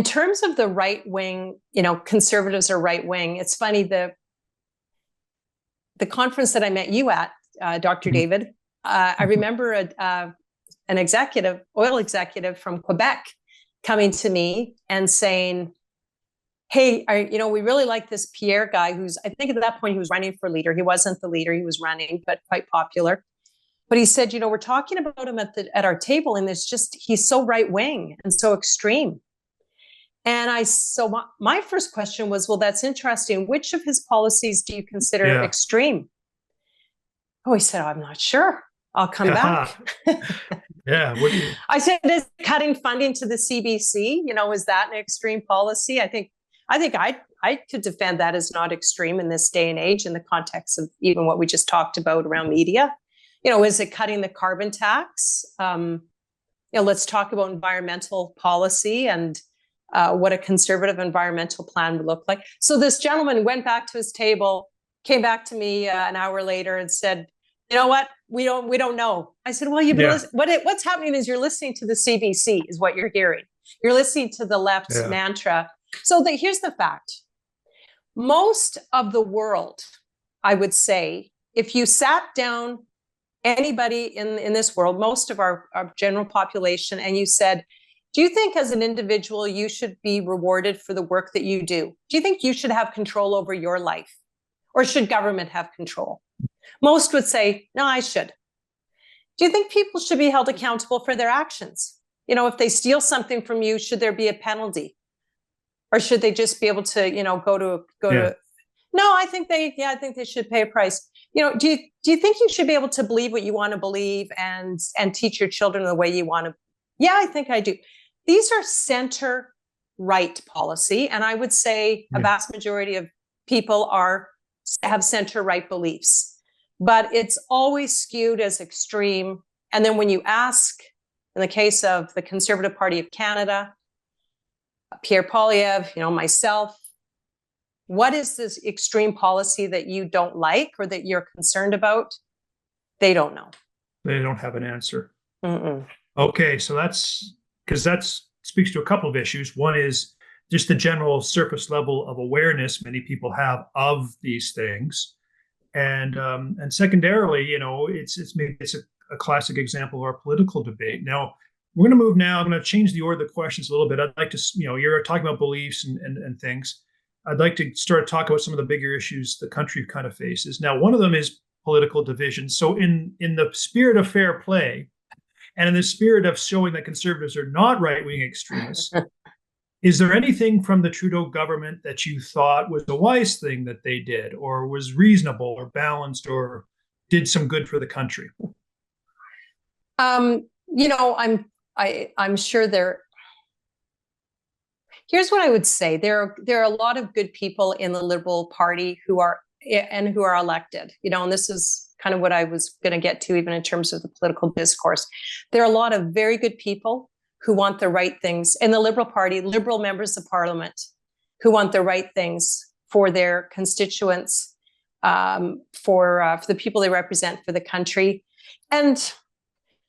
terms of the right wing, conservatives are right wing. It's funny, the conference that I met you at, Dr. David, I remember an oil executive from Quebec coming to me and saying, hey, we really like this Pierre guy who's, I think at that point he was running for leader. He wasn't the leader, he was running, but quite popular. But he said, we're talking about him at our table, and he's so right wing and so extreme. And my first question was, well, that's interesting. Which of his policies do you consider extreme? Oh, he said, I'm not sure. I'll come back. Yeah. What do you... I said, is cutting funding to the CBC, is that an extreme policy? I think I could defend that as not extreme in this day and age in the context of even what we just talked about around media. Is it cutting the carbon tax? Let's talk about environmental policy and what a conservative environmental plan would look like. So this gentleman went back to his table, came back to me an hour later and said, you know what? We don't know. I said, well, what's happening is you're listening to the CBC is what you're hearing. You're listening to the left's mantra. So here's the fact. Most of the world, I would say, if you sat down anybody in this world, most of our general population, and you said, do you think as an individual you should be rewarded for the work that you do? Do you think you should have control over your life? Or should government have control? Most would say, no, I should. Do you think people should be held accountable for their actions? If they steal something from you, should there be a penalty? Or should they just be able to, go to? No, I think they should pay a price. Do you think you should be able to believe what you want to believe and teach your children the way you want to? Yeah, I think I do. These are center right policy, and I would say a vast majority of people have center right beliefs, but it's always skewed as extreme. And then when you ask, in the case of the Conservative Party of Canada, Pierre Poilievre, myself, what is this extreme policy that you don't like or that you're concerned about? They don't know. They don't have an answer. Mm-mm. Okay, so that's because that speaks to a couple of issues. One is just the general surface level of awareness many people have of these things, and secondarily, it's a classic example of our political debate. Now we're going to move now. I'm going to change the order of the questions a little bit. I'd like to, you're talking about beliefs and things. I'd like to start to talk about some of the bigger issues the country kind of faces. Now, one of them is political division. So in the spirit of fair play, and in the spirit of showing that conservatives are not right-wing extremists, is there anything from the Trudeau government that you thought was a wise thing that they did, or was reasonable or balanced or did some good for the country? I'm sure here's what I would say. There are a lot of good people in the Liberal Party who are elected, and this is kind of what I was going to get to, even in terms of the political discourse. There are a lot of very good people who want the right things in the Liberal Party, Liberal members of Parliament, who want the right things for their constituents, for the people they represent, for the country. And,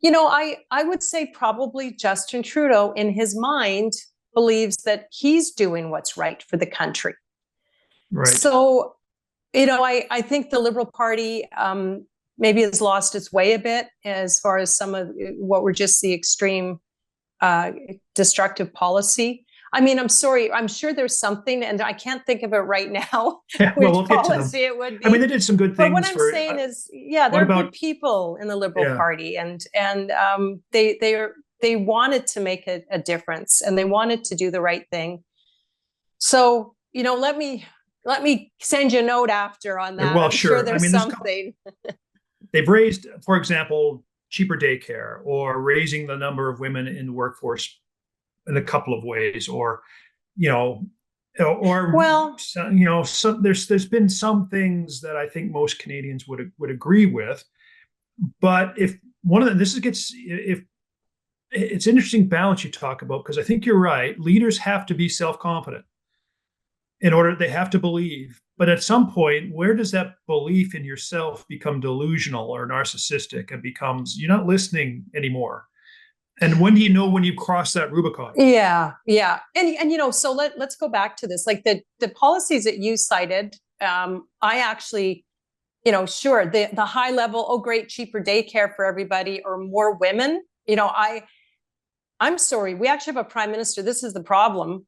I would say probably Justin Trudeau, in his mind, believes that he's doing what's right for the country. Right. So, I think the Liberal Party maybe has lost its way a bit as far as some of what were just the extreme destructive policy. I mean, I'm sorry, I'm sure there's something, and I can't think of it right now, we'll policy it would be. I mean, they did some good things. But what I'm saying is, there are good people in the Liberal Party, and they wanted to make a difference, and they wanted to do the right thing. So, let me send you a note after on that. Well, I'm sure there's there's something. They've raised, for example, cheaper daycare, or raising the number of women in the workforce in a couple of ways, or so there's been some things that I think most Canadians would agree with. But if it's an interesting balance you talk about, because I think you're right. Leaders have to be self-confident in order, they have to believe. But at some point, where does that belief in yourself become delusional or narcissistic and becomes you're not listening anymore? And when do you know when you've crossed that Rubicon? Yeah, yeah. And so let's go back to this. Like the policies that you cited, I actually, sure, the high level, oh great, cheaper daycare for everybody or more women. I'm sorry, we actually have a prime minister. This is the problem.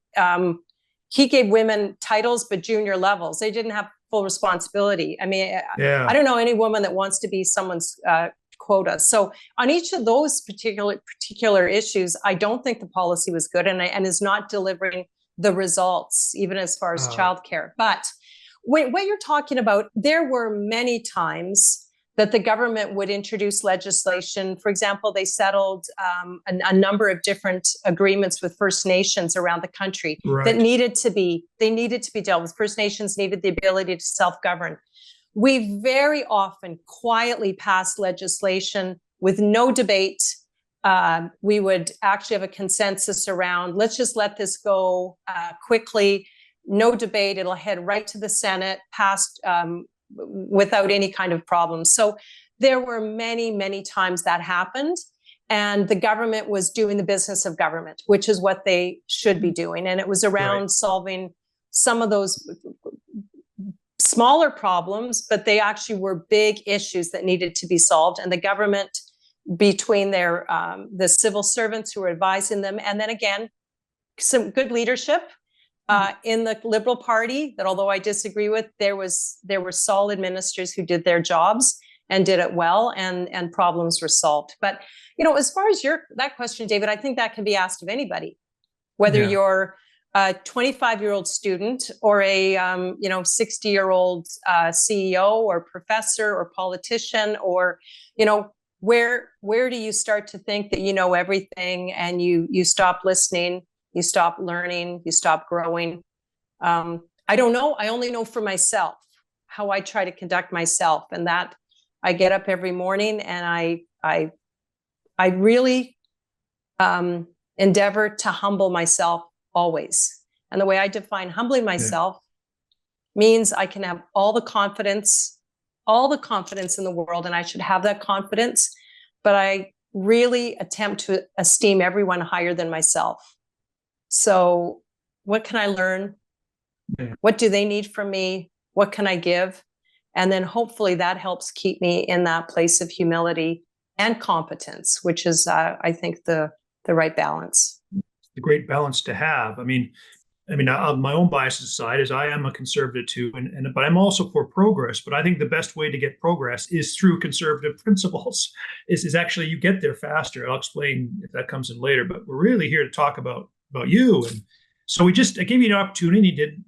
He gave women titles, but junior levels. They didn't have full responsibility. I mean, Yeah. I don't know any woman that wants to be someone's quota. So on each of those particular issues, I don't think the policy was good and is not delivering the results, even as far as childcare. But what you're talking about, there were many times that the government would introduce legislation. For example, they settled a number of different agreements with First Nations around the country that needed to be dealt with. First Nations needed the ability to self-govern. We very often quietly passed legislation with no debate. We would actually have a consensus around, let's just let this go quickly, no debate, it'll head right to the Senate, passed without any kind of problem. So there were many, many times that happened, and the government was doing the business of government, which is what they should be doing. And it was around solving some of those smaller problems, but they actually were big issues that needed to be solved. And the government, between their the civil servants who were advising them, and then again, some good leadership in the Liberal Party that, although I disagree with, there were solid ministers who did their jobs and did it well, and problems were solved. But as far as that question, David, I think that can be asked of anybody, whether you're a 25-year-old student or a 60-year-old CEO or professor or politician, or where do you start to think that you know everything and you stop listening? You stop learning, you stop growing. I don't know. I only know for myself how I try to conduct myself, and that I get up every morning and I really endeavor to humble myself always. And the way I define humbling myself means I can have all the confidence in the world, and I should have that confidence, but I really attempt to esteem everyone higher than myself. So what can I learn? What do they need from me? What can I give? And then hopefully that helps keep me in that place of humility and competence, which is, I think, the right balance. The great balance to have. I mean, my own biases aside, is I am a conservative too, but I'm also for progress. But I think the best way to get progress is through conservative principles. Is actually you get there faster. I'll explain if that comes in later. But we're really here to talk about you. And so I gave you an opportunity. You did,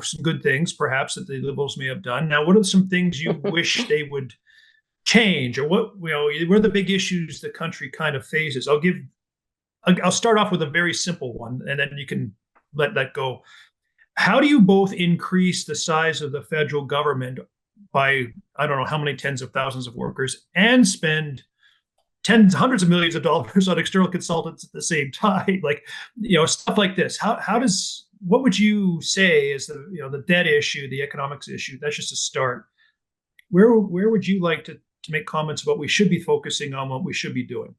some good things perhaps that the Liberals may have done. Now, what are some things you wish they would change, or what are the big issues the country kind of faces? I'll start off with a very simple one, and then you can let that go. How do you both increase the size of the federal government by, I don't know how many tens of thousands of workers, and spend hundreds of millions of dollars on external consultants at the same time? Like, stuff like this. What would you say is the debt issue, the economics issue? That's just a start. Where would you like to make comments about we should be focusing on, what we should be doing?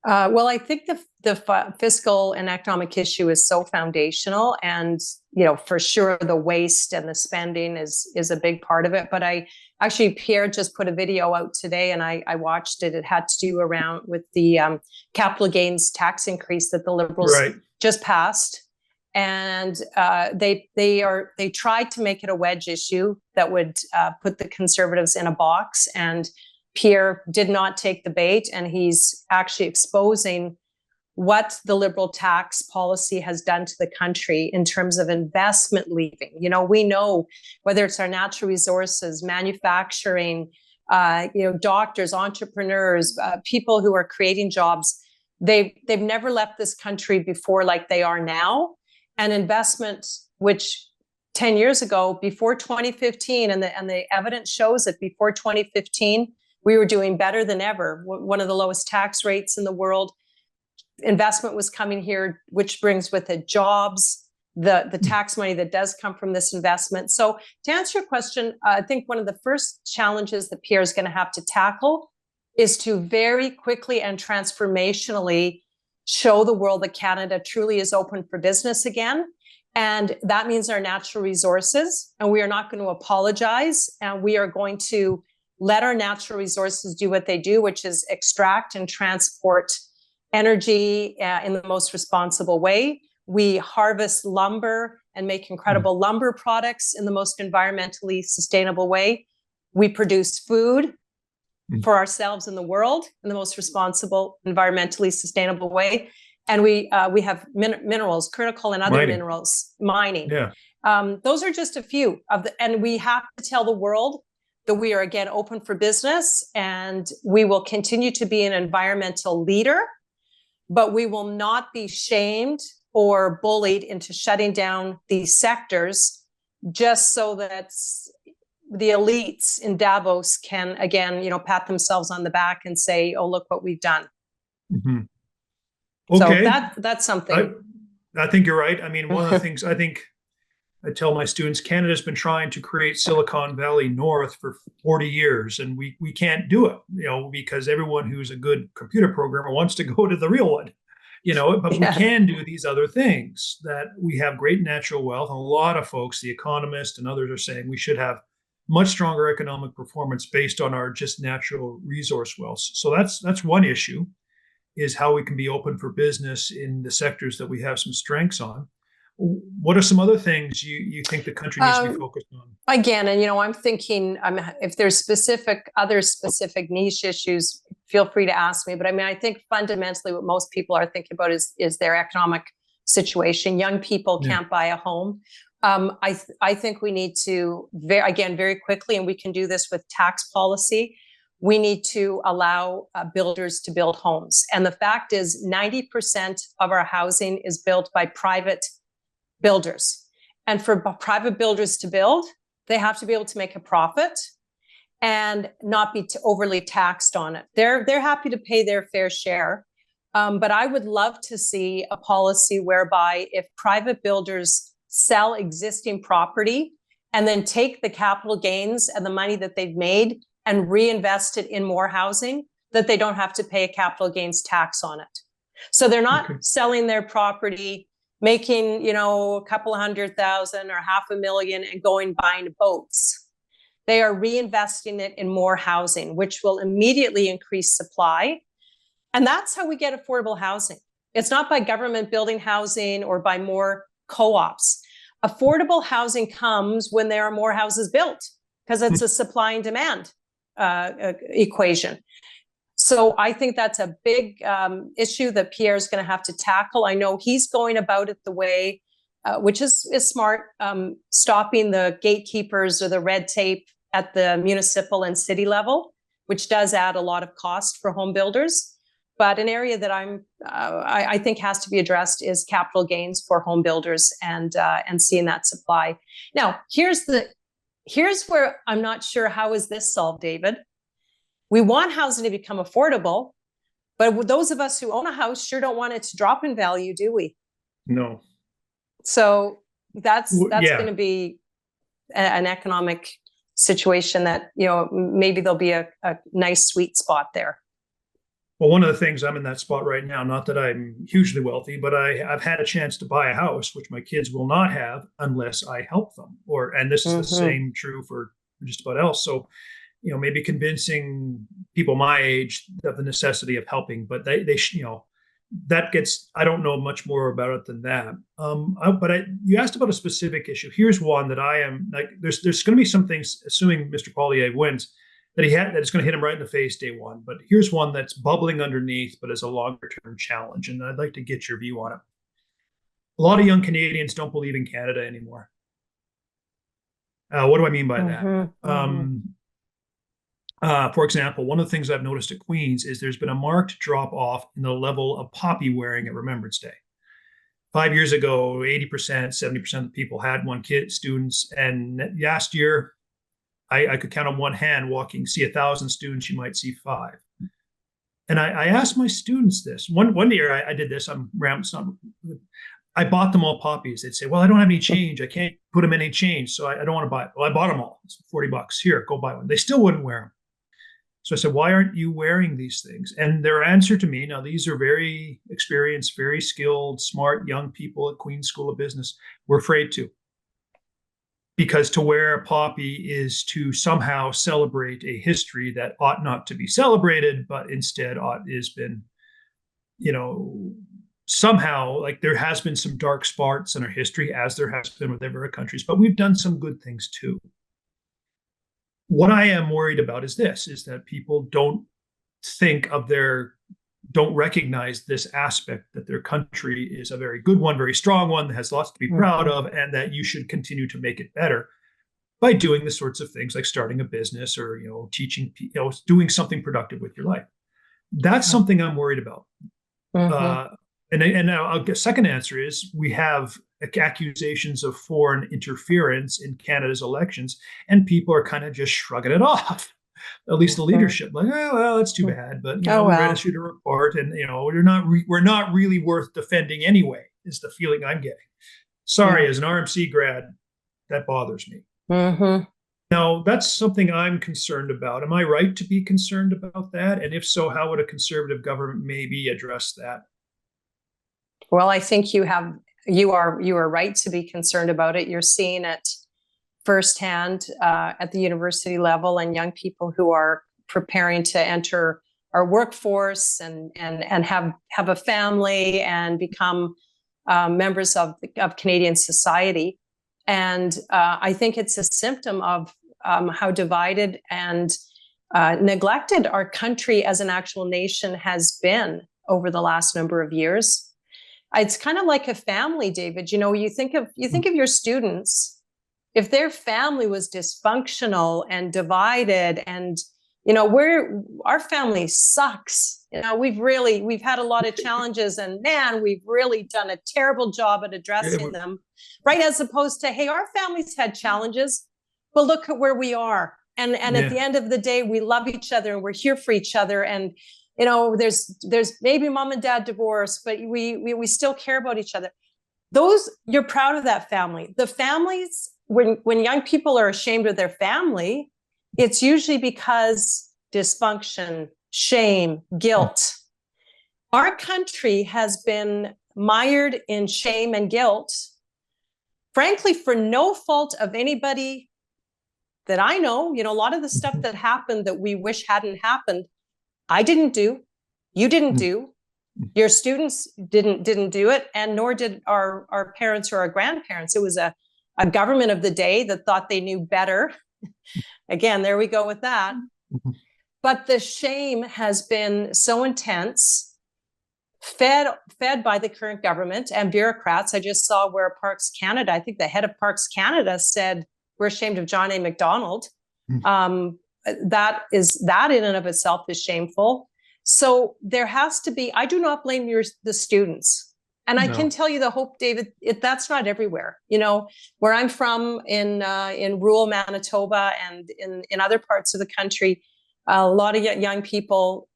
Well, I think the fiscal and economic issue is so foundational, and for sure the waste and the spending is a big part of it. But Pierre just put a video out today, and I watched it. It had to do around with the capital gains tax increase that the Liberals just passed, and they tried to make it a wedge issue that would put the Conservatives in a box, and Pierre did not take the bait, and he's actually exposing what the Liberal tax policy has done to the country in terms of investment leaving. We know whether it's our natural resources, manufacturing, doctors, entrepreneurs, people who are creating jobs, they've never left this country before like they are now. And investment, which 10 years ago, before 2015, and the evidence shows that before 2015, we were doing better than ever. One of the lowest tax rates in the world. investment was coming here, which brings with it jobs, the tax money that does come from this investment. So to answer your question, I think one of the first challenges that Pierre is going to have to tackle is to very quickly and transformationally show the world that Canada truly is open for business again. And that means our natural resources, and we are not going to apologize, and we are going to let our natural resources do what they do, which is extract and transport energy in the most responsible way. We harvest lumber and make incredible lumber products in the most environmentally sustainable way. We produce food for ourselves and the world in the most responsible, environmentally sustainable way. And we have minerals, critical and other minerals, mining. Yeah. Those are just a few of the, and we have to tell the world that we are again open for business, and we will continue to be an environmental leader, but we will not be shamed or bullied into shutting down these sectors just so that the elites in Davos can again, pat themselves on the back and say, "Oh, look what we've done." Mm-hmm. Okay. So that's something. I think you're right. I mean, one of the things I tell my students, Canada's been trying to create Silicon Valley North for 40 years, and we can't do it, because everyone who's a good computer programmer wants to go to the real one, but we can do these other things, that we have great natural wealth. And a lot of folks, The Economist and others, are saying we should have much stronger economic performance based on our just natural resource wealth. So that's one issue, is how we can be open for business in the sectors that we have some strengths on. What are some other things you think the country needs to be focused on? Again, and I'm thinking, if there's other specific niche issues, feel free to ask me. But I think fundamentally what most people are thinking about is their economic situation. Young people can't buy a home. I think we need to, very quickly, and we can do this with tax policy, we need to allow builders to build homes. And the fact is 90% of our housing is built by private builders. And for private builders to build, they have to be able to make a profit and not be overly taxed on it. They're happy to pay their fair share. But I would love to see a policy whereby if private builders sell existing property and then take the capital gains and the money that they've made and reinvest it in more housing, that they don't have to pay a capital gains tax on it. So they're not selling their property, making, a couple of $100,000 or $500,000 and buying boats. They are reinvesting it in more housing, which will immediately increase supply. And that's how we get affordable housing. It's not by government building housing or by more co-ops. Affordable housing comes when there are more houses built, because it's a supply and demand equation. So I think that's a big issue that Pierre is going to have to tackle. I know he's going about it the way, which is smart, stopping the gatekeepers or the red tape at the municipal and city level, which does add a lot of cost for home builders. But an area that I think has to be addressed is capital gains for home builders and seeing that supply. Now, here's where I'm not sure how is this solved, David. We want housing to become affordable, but those of us who own a house sure don't want it to drop in value, do we? No. So that's going to be an economic situation that, maybe there'll be a nice sweet spot there. Well, one of the things, I'm in that spot right now, not that I'm hugely wealthy, but I've had a chance to buy a house, which my kids will not have unless I help them. And this is the same true for just about else. So, maybe convincing people my age of the necessity of helping, but they that gets, I don't know much more about it than that. You asked about a specific issue. Here's one that I am like, there's going to be some things, assuming Mr. Poilievre wins, that it's going to hit him right in the face day one. But here's one that's bubbling underneath, but is a longer term challenge. And I'd like to get your view on it. A lot of young Canadians don't believe in Canada anymore. What do I mean by that? For example, one of the things I've noticed at Queen's is there's been a marked drop off in the level of poppy wearing at Remembrance Day. 5 years ago, 80%, 70% of the people had one kid, students. And last year, I could count on one hand see 1,000 students, you might see 5. And I asked my students this. One year I did this. I bought them all poppies. They'd say, well, I don't have any change. I can't put them in any change. So I don't want to buy it. Well, I bought them all. It's $40. Here, go buy one. They still wouldn't wear them. So I said, why aren't you wearing these things? And their answer to me, now these are very experienced, very skilled, smart young people at Queen's School of Business, we're afraid to. Because to wear a poppy is to somehow celebrate a history that ought not to be celebrated, but instead has been, somehow, like, there has been some dark spots in our history, as there has been with every countries, but we've done some good things too. What I am worried about is that people don't recognize this aspect, that their country is a very good one, very strong one, that has lots to be proud of, and that you should continue to make it better by doing the sorts of things like starting a business or, teaching, doing something productive with your life. That's something I'm worried about. And a second answer is we have accusations of foreign interference in Canada's elections, and people are kind of just shrugging it off. At least the leadership, like, oh, well, it's too bad, but we read a report, and we're not really worth defending anyway. Is the feeling I'm getting. Sorry, as an RMC grad, that bothers me. Now, that's something I'm concerned about. Am I right to be concerned about that? And if so, how would a conservative government maybe address that? Well, I think you are right to be concerned about it. You're seeing it firsthand at the university level, and young people who are preparing to enter our workforce and have a family and become members of Canadian society. And I think it's a symptom of how divided and neglected our country as an actual nation has been over the last number of years. It's kind of like a family, David. You think of your students. If their family was dysfunctional and divided, and our family sucks. We've had a lot of challenges, and man, we've really done a terrible job at addressing them, right? As opposed to, hey, our families had challenges, but look at where we are. And at the end of the day, we love each other and we're here for each other. And there's maybe mom and dad divorced, but we still care about each other. You're proud of that family. The families, when young people are ashamed of their family, it's usually because dysfunction, shame, guilt. Our country has been mired in shame and guilt, frankly, for no fault of anybody that I know. A lot of the stuff that happened that we wish hadn't happened, I didn't do, you didn't do, your students didn't do it, and nor did our parents or our grandparents. It was a government of the day that thought they knew better. Again, there we go with that. But the shame has been so intense, fed by the current government and bureaucrats. I just saw where Parks Canada, I think the head of Parks Canada said, we're ashamed of John A. Macdonald. That in and of itself is shameful. So there has to be, I do not blame the students. And I can tell you the hope, David, that's not everywhere. Where I'm from in rural Manitoba and in other parts of the country, a lot of young people,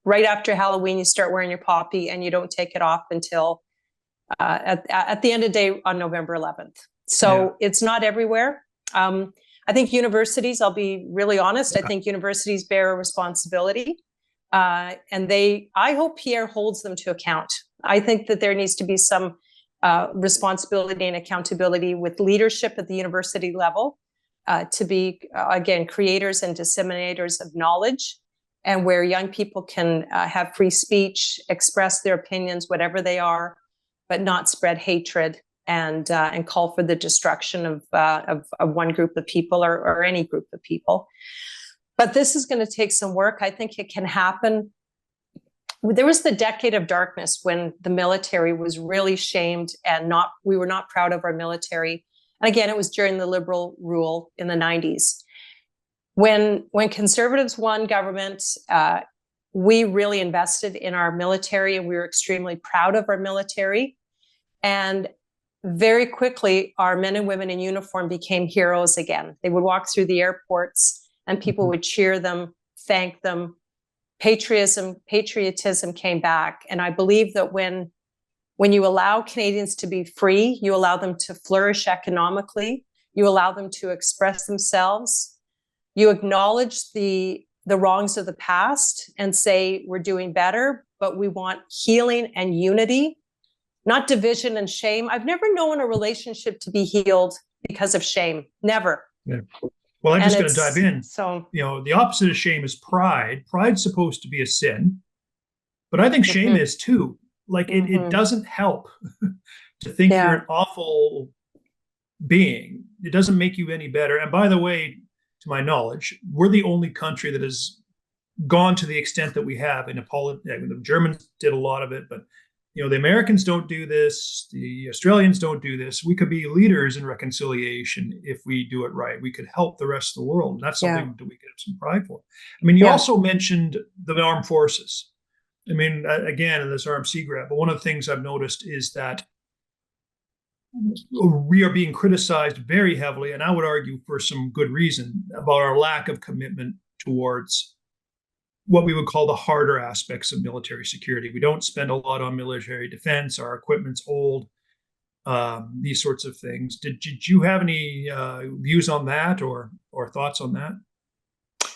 right after Halloween, you start wearing your poppy and you don't take it off until at the end of the day on November 11th. So it's not everywhere. I think universities, I'll be really honest, I think universities bear a responsibility. And I hope Pierre holds them to account. I think that there needs to be some responsibility and accountability with leadership at the university level to be, again, creators and disseminators of knowledge, and where young people can have free speech, express their opinions, whatever they are, but not spread hatred and call for the destruction of one group of people or any group of people. But this is going to take some work. I think it can happen. There was the decade of darkness when the military was really shamed and we were not proud of our military. And again, it was during the Liberal rule in the 90s. When Conservatives won government, we really invested in our military, and we were extremely proud of our military. And very quickly, our men and women in uniform became heroes again. They would walk through the airports and people would cheer them, thank them, patriotism came back. And I believe that when you allow Canadians to be free, you allow them to flourish economically, you allow them to express themselves, you acknowledge the wrongs of the past and say, we're doing better, but we want healing and unity, not division and shame. I've never known a relationship to be healed because of shame. Never. Yeah. Well, I'm And just going to dive in. So, the opposite of shame is pride. Pride's supposed to be a sin, but I think shame is too. Like it doesn't help to think you're an awful being. It doesn't make you any better. And by the way, to my knowledge, we're the only country that has gone to the extent that we have in the Germans did a lot of it, but the Americans don't do this. The Australians don't do this. We could be leaders in reconciliation if we do it right. We could help the rest of the world. And that's something that we could have some pride for. I mean, you also mentioned the armed forces. I mean, again, in this RMC grab, but one of the things I've noticed is that we are being criticized very heavily, and I would argue for some good reason, about our lack of commitment towards what we would call the harder aspects of military security. We don't spend a lot on military defense. Our equipment's old, these sorts of things. Did you have any views on that or thoughts on that?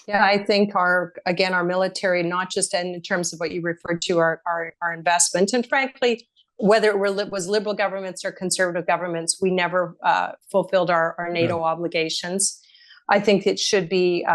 Yeah, I think our military, not just in terms of what you referred to, our investment, and frankly, whether it was liberal governments or conservative governments, we never fulfilled our NATO obligations. I think it should be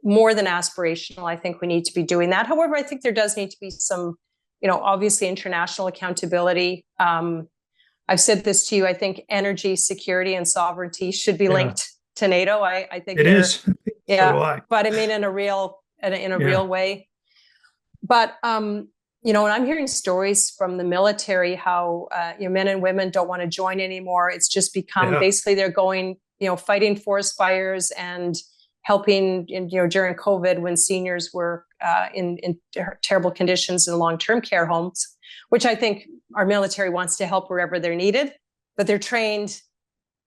more than aspirational. I think we need to be doing that. However, I think there does need to be some, obviously international accountability. I've said this to you. I think energy security and sovereignty should be linked to NATO. I think it is. Yeah, so do I. But I mean, in a real way. But when I'm hearing stories from the military, how men and women don't want to join anymore. It's just become basically they're going, fighting forest fires and helping, during COVID when seniors were in terrible conditions in long-term care homes, which I think our military wants to help wherever they're needed, but they're trained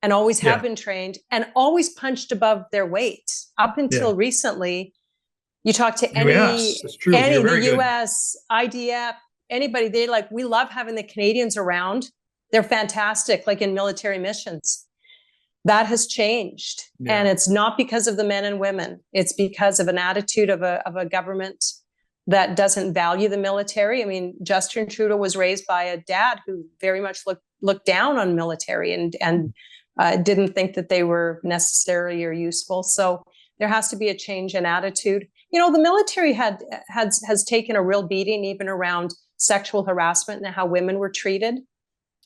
and always have been trained and always punched above their weight up until recently. You talk to any the US, IDF, anybody, we love having the Canadians around. They're fantastic, like in military missions. That has changed. And it's not because of the men and women. It's because of an attitude of a government that doesn't value the military. I mean, Justin Trudeau was raised by a dad who very much looked down on military and didn't think that they were necessary or useful. So there has to be a change in attitude. The military has taken a real beating even around sexual harassment and how women were treated.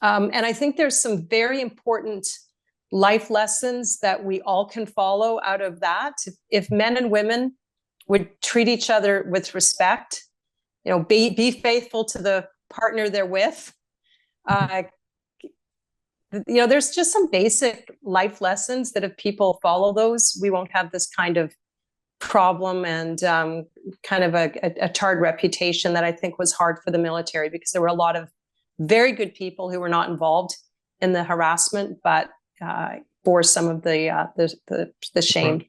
And I think there's some very important life lessons that we all can follow out of that. If men and women would treat each other with respect, be faithful to the partner they're with. There's just some basic life lessons that if people follow those, we won't have this kind of problem and kind of a tarred reputation that I think was hard for the military, because there were a lot of very good people who were not involved in the harassment, but for some of the shame.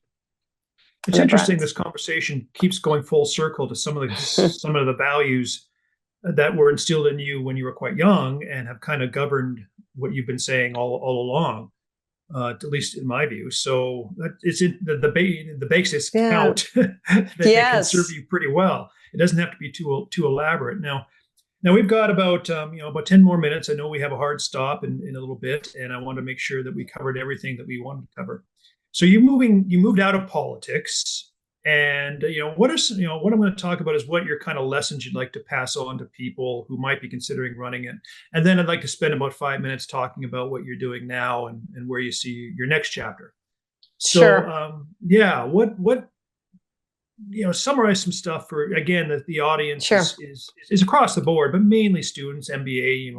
It's interesting. This conversation keeps going full circle to some of the values that were instilled in you when you were quite young and have kind of governed what you've been saying all along. At least in my view. So it's in the basics count that they can serve you pretty well. It doesn't have to be too elaborate. Now we've got about 10 more minutes. I know we have a hard stop in a little bit, and I want to make sure that we covered everything that we wanted to cover. So you moved out of politics, and what I'm going to talk about is what your kind of lessons you'd like to pass on to people who might be considering running it. And then I'd like to spend about 5 minutes talking about what you're doing now and where you see your next chapter. So what summarize some stuff for, again, the audience is across the board, but mainly students, MBA,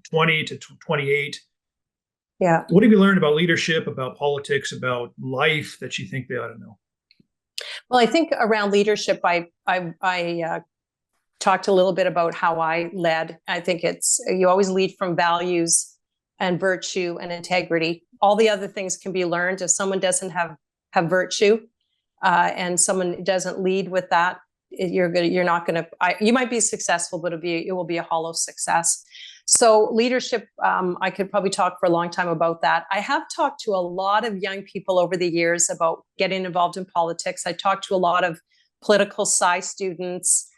20 to 28. Yeah. What have you learned about leadership, about politics, about life that you think they ought to know? Well, I think around leadership, I talked a little bit about how I led. I think you always lead from values and virtue and integrity. All the other things can be learned. If someone doesn't have virtue and someone doesn't lead with that, you're not going to, you might be successful, but it will be a hollow success. So leadership, I could probably talk for a long time about that. I have talked to a lot of young people over the years about getting involved in politics. I talked to a lot of political sci students,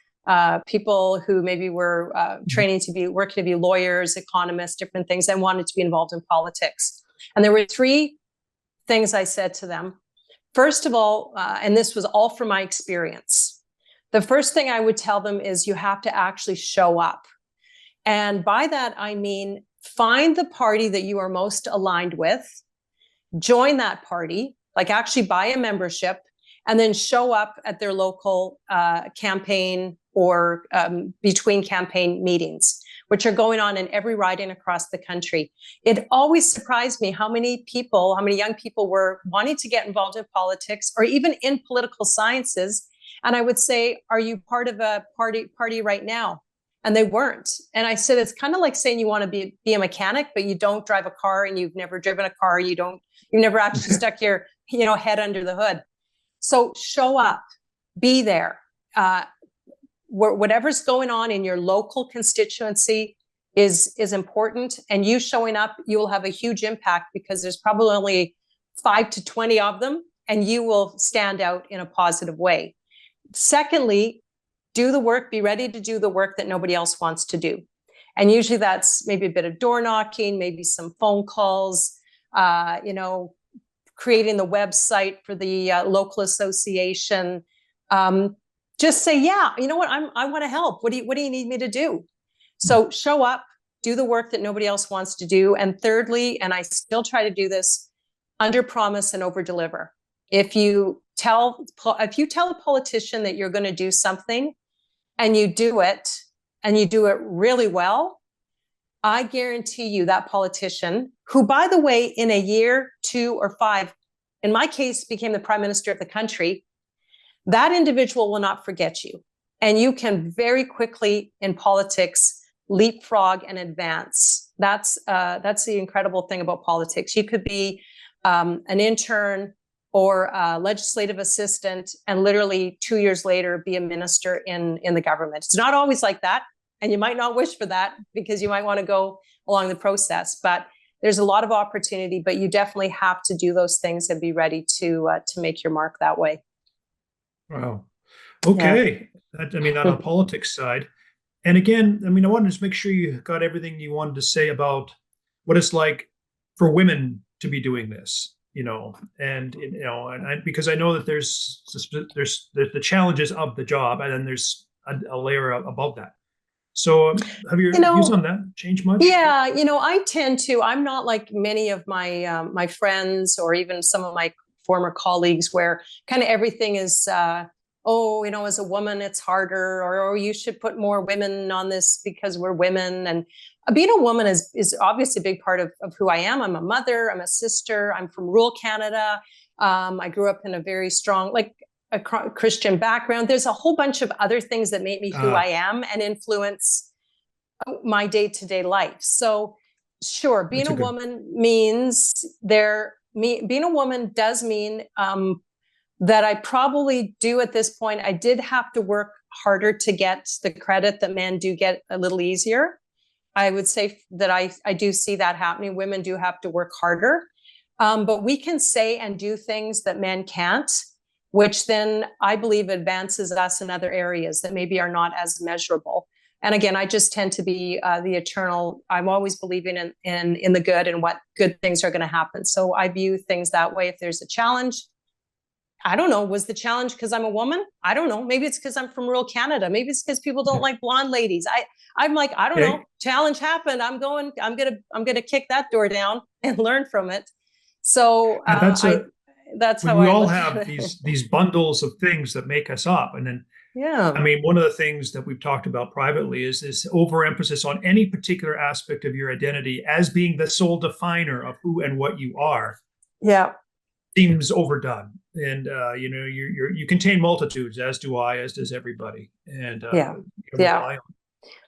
people who maybe were working to be lawyers, economists, different things, and wanted to be involved in politics. And there were three things I said to them. First of all, and this was all from my experience, the first thing I would tell them is you have to actually show up. And by that, I mean, find the party that you are most aligned with, join that party, like actually buy a membership, and then show up at their local campaign or between campaign meetings, which are going on in every riding across the country. It always surprised me how many young people were wanting to get involved in politics or even in political sciences. And I would say, are you part of a party right now? And they weren't. And I said, it's kind of like saying you want to be a mechanic, but you don't drive a car and you've never driven a car. You've never actually stuck your head under the hood. So show up, be there. Whatever's going on in your local constituency is important. And you showing up, you will have a huge impact because there's probably only 5 to 20 of them, and you will stand out in a positive way. Secondly, do the work, be ready to do the work that nobody else wants to do. And usually that's maybe a bit of door knocking, maybe some phone calls, creating the website for the local association. Just say, yeah, you know what, I want to help. What do you need me to do? So show up, do the work that nobody else wants to do. And thirdly, and I still try to do this, under promise and over deliver. If you tell a politician that you're going to do something and you do it really well, I guarantee you that politician, who, by the way, in a year, 2 or 5, in my case, became the prime minister of the country, that individual will not forget you. And you can very quickly in politics leapfrog and advance. That's the incredible thing about politics. You could be an intern or a legislative assistant and literally 2 years later be a minister in the government. It's not always like that. And you might not wish for that because you might want to go along the process. But there's a lot of opportunity, but you definitely have to do those things and be ready to make your mark that way. Wow. Okay. Yeah. On the politics side. And again, I wanted to just make sure you got everything you wanted to say about what it's like for women to be doing this, because I know that there's the challenges of the job, and then there's a layer above that. So have your views on that changed much? Yeah, I tend to, I'm not like many of my my friends or even some of my former colleagues where kind of everything is, as a woman, it's harder, or you should put more women on this because we're women. And being a woman is obviously a big part of who I am. I'm a mother, I'm a sister, I'm from rural Canada. I grew up in a very strong, a Christian background. There's a whole bunch of other things that make me who I am and influence my day-to-day life. So sure, being a woman means being a woman does mean that I probably do at this point. I did have to work harder to get the credit that men do get a little easier. I would say that I do see that happening. Women do have to work harder, but we can say and do things that men can't, which then I believe advances us in other areas that maybe are not as measurable. And again, I just tend to be the eternal. I'm always believing in the good and what good things are going to happen. So I view things that way. If there's a challenge, I don't know, was the challenge because I'm a woman? I don't know. Maybe it's because I'm from rural Canada. Maybe it's because people don't like blonde ladies. I'm like, I don't know. Challenge happened. I'm gonna kick that door down and learn from it. So that's how we all have these bundles of things that make us up. And then, one of the things that we've talked about privately is this overemphasis on any particular aspect of your identity as being the sole definer of who and what you are. Yeah. Seems overdone. And, you contain multitudes, as do I, as does everybody. And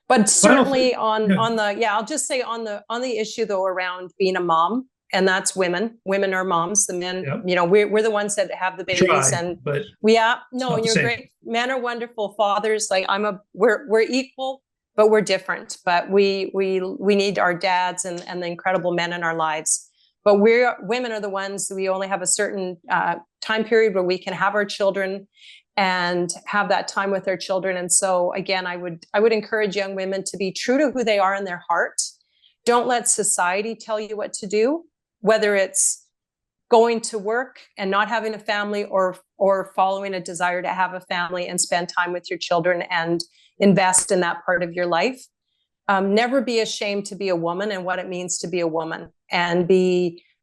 But certainly I'll just say on the issue though, around being a mom, and that's women. Women are moms. The men, Yep. you know, we're the ones that have the babies, but no, and you're great. Men are wonderful fathers. Like we're equal, but we're different. But we need our dads and the incredible men in our lives. But women are the ones that we only have a certain time period where we can have our children and have that time with their children. And so again, I would encourage young women to be true to who they are in their heart. Don't let society tell you what to do, whether it's going to work and not having a family, or following a desire to have a family and spend time with your children and invest in that part of your life. Never be ashamed to be a woman and what it means to be a woman, and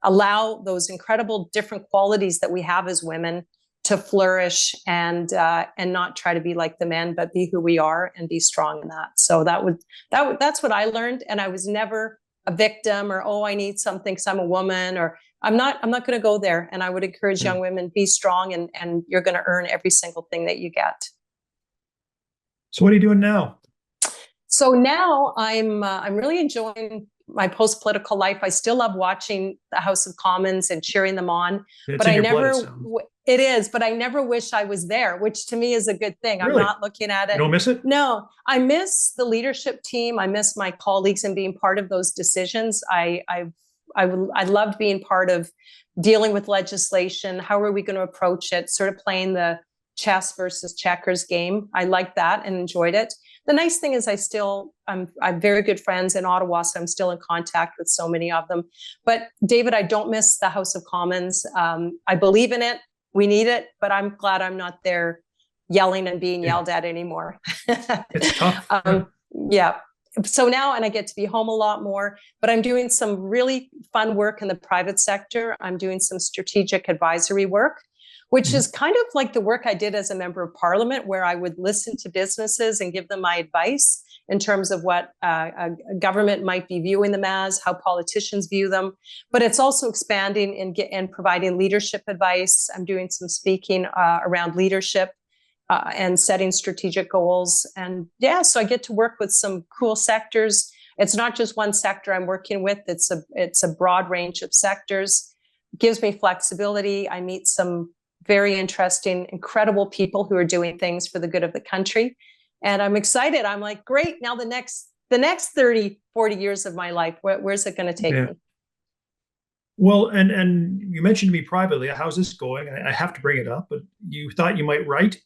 allow those incredible different qualities that we have as women to flourish, and not try to be like the men, but be who we are and be strong in that. So that's what I learned. And I was never a victim, or, oh, I need something because I'm a woman, or I'm not going to go there. And I would encourage young women, be strong, and you're going to earn every single thing that you get. So what are you doing now? So now I'm really enjoying my post-political life. I still love watching the House of Commons and cheering them on. But I never, it is, but I never wish I was there, which to me is a good thing. Really? I'm not looking at it. You don't miss it? No, I miss the leadership team. I miss my colleagues and being part of those decisions. I loved being part of dealing with legislation. How are we going to approach it? Sort of playing the chess versus checkers game. I liked that and enjoyed it. The nice thing is I'm very good friends in Ottawa, so I'm still in contact with so many of them. But David, I don't miss the House of Commons. I believe in it. We need it, but I'm glad I'm not there yelling and being yelled at anymore. It's tough. Yeah. So now, and I get to be home a lot more, but I'm doing some really fun work in the private sector. I'm doing some strategic advisory work, which is kind of like the work I did as a member of parliament, where I would listen to businesses and give them my advice in terms of what a government might be viewing them as, how politicians view them. But it's also expanding and providing leadership advice. I'm doing some speaking around leadership and setting strategic goals. And yeah, so I get to work with some cool sectors. It's not just one sector I'm working with. It's a broad range of sectors. It gives me flexibility. I meet some very interesting, incredible people who are doing things for the good of the country. And I'm excited. I'm like, great. Now the next 30, 40 years of my life, where's it going to take me? Well, and you mentioned to me privately, how's this going? I have to bring it up, but you thought you might write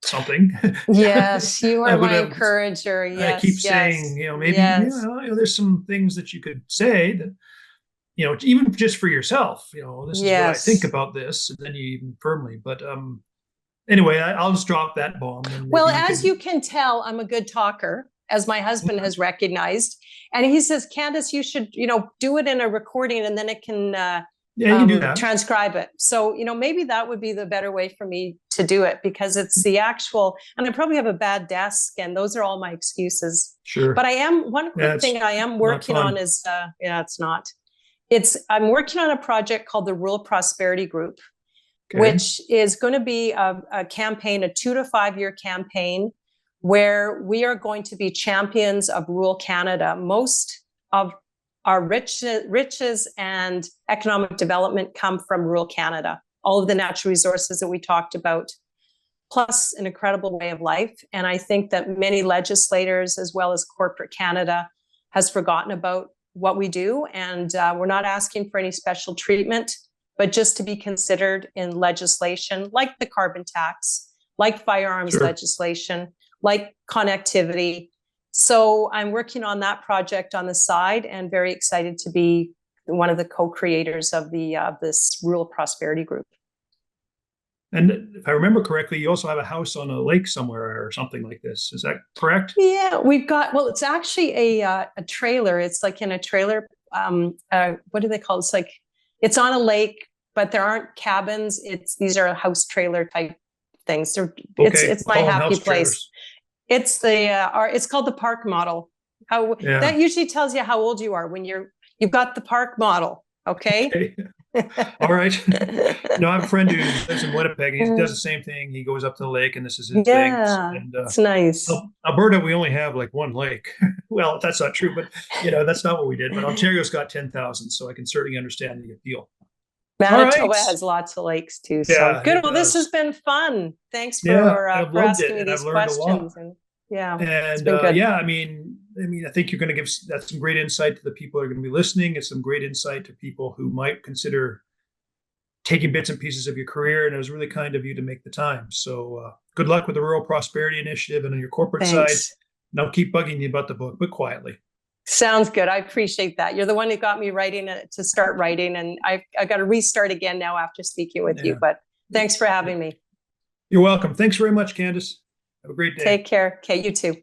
something. Yes, you are my encourager. Yes, I keep saying, maybe there's some things that you could say that, even just for yourself, this is what I think about this, and then you even firmly. But anyway, I'll just drop that bomb. Well, as you can tell, I'm a good talker, as my husband has recognized. And he says, Candice, you should, do it in a recording, and then it can you can do that. Transcribe it. So, maybe that would be the better way for me to do it, because it's the actual, and I probably have a bad desk, and those are all my excuses. Sure. But one quick thing I am working on is, it's not. I'm working on a project called the Rural Prosperity Group, which is going to be a campaign, a 2 to 5 year campaign, where we are going to be champions of rural Canada. Most of our riches and economic development come from rural Canada. All of the natural resources that we talked about, plus an incredible way of life. And I think that many legislators, as well as corporate Canada, has forgotten about what we do. And we're not asking for any special treatment, but just to be considered in legislation like the carbon tax, like firearms legislation, like connectivity. So I'm working on that project on the side, and very excited to be one of the co-creators of this Rural Prosperity Group. And if I remember correctly, you also have a house on a lake somewhere or something like this. Is that correct? Yeah, it's actually a trailer. It's like in a trailer. What do they call it? It's on a lake, but there aren't cabins. These are house trailer type things. It's my happy place. It's it's called the park model. That usually tells you how old you are when you've got the park model. Okay. All right. No, I have a friend who lives in Winnipeg. He does the same thing. He goes up to the lake, and this is his thing. Yeah, And it's nice. Alberta, we only have like one lake. Well, that's not true, but that's not what we did. But Ontario's got 10,000, so I can certainly understand the appeal. Manitoba has lots of lakes too. So yeah, good. Well, this has been fun. Thanks for, I've for loved asking it, me and these I've learned questions. a lot. And yeah, And it's been good. I mean, I think you're going to give that some great insight to the people who are going to be listening. It's some great insight to people who might consider taking bits and pieces of your career. And it was really kind of you to make the time. So good luck with the Rural Prosperity Initiative and on your corporate side. And I'll keep bugging you about the book, but quietly. Sounds good. I appreciate that. You're the one who got me writing to start writing, and I got to restart again now after speaking with you. But thanks for having me. You're welcome. Thanks very much, Candice. Have a great day. Take care. Okay, you too.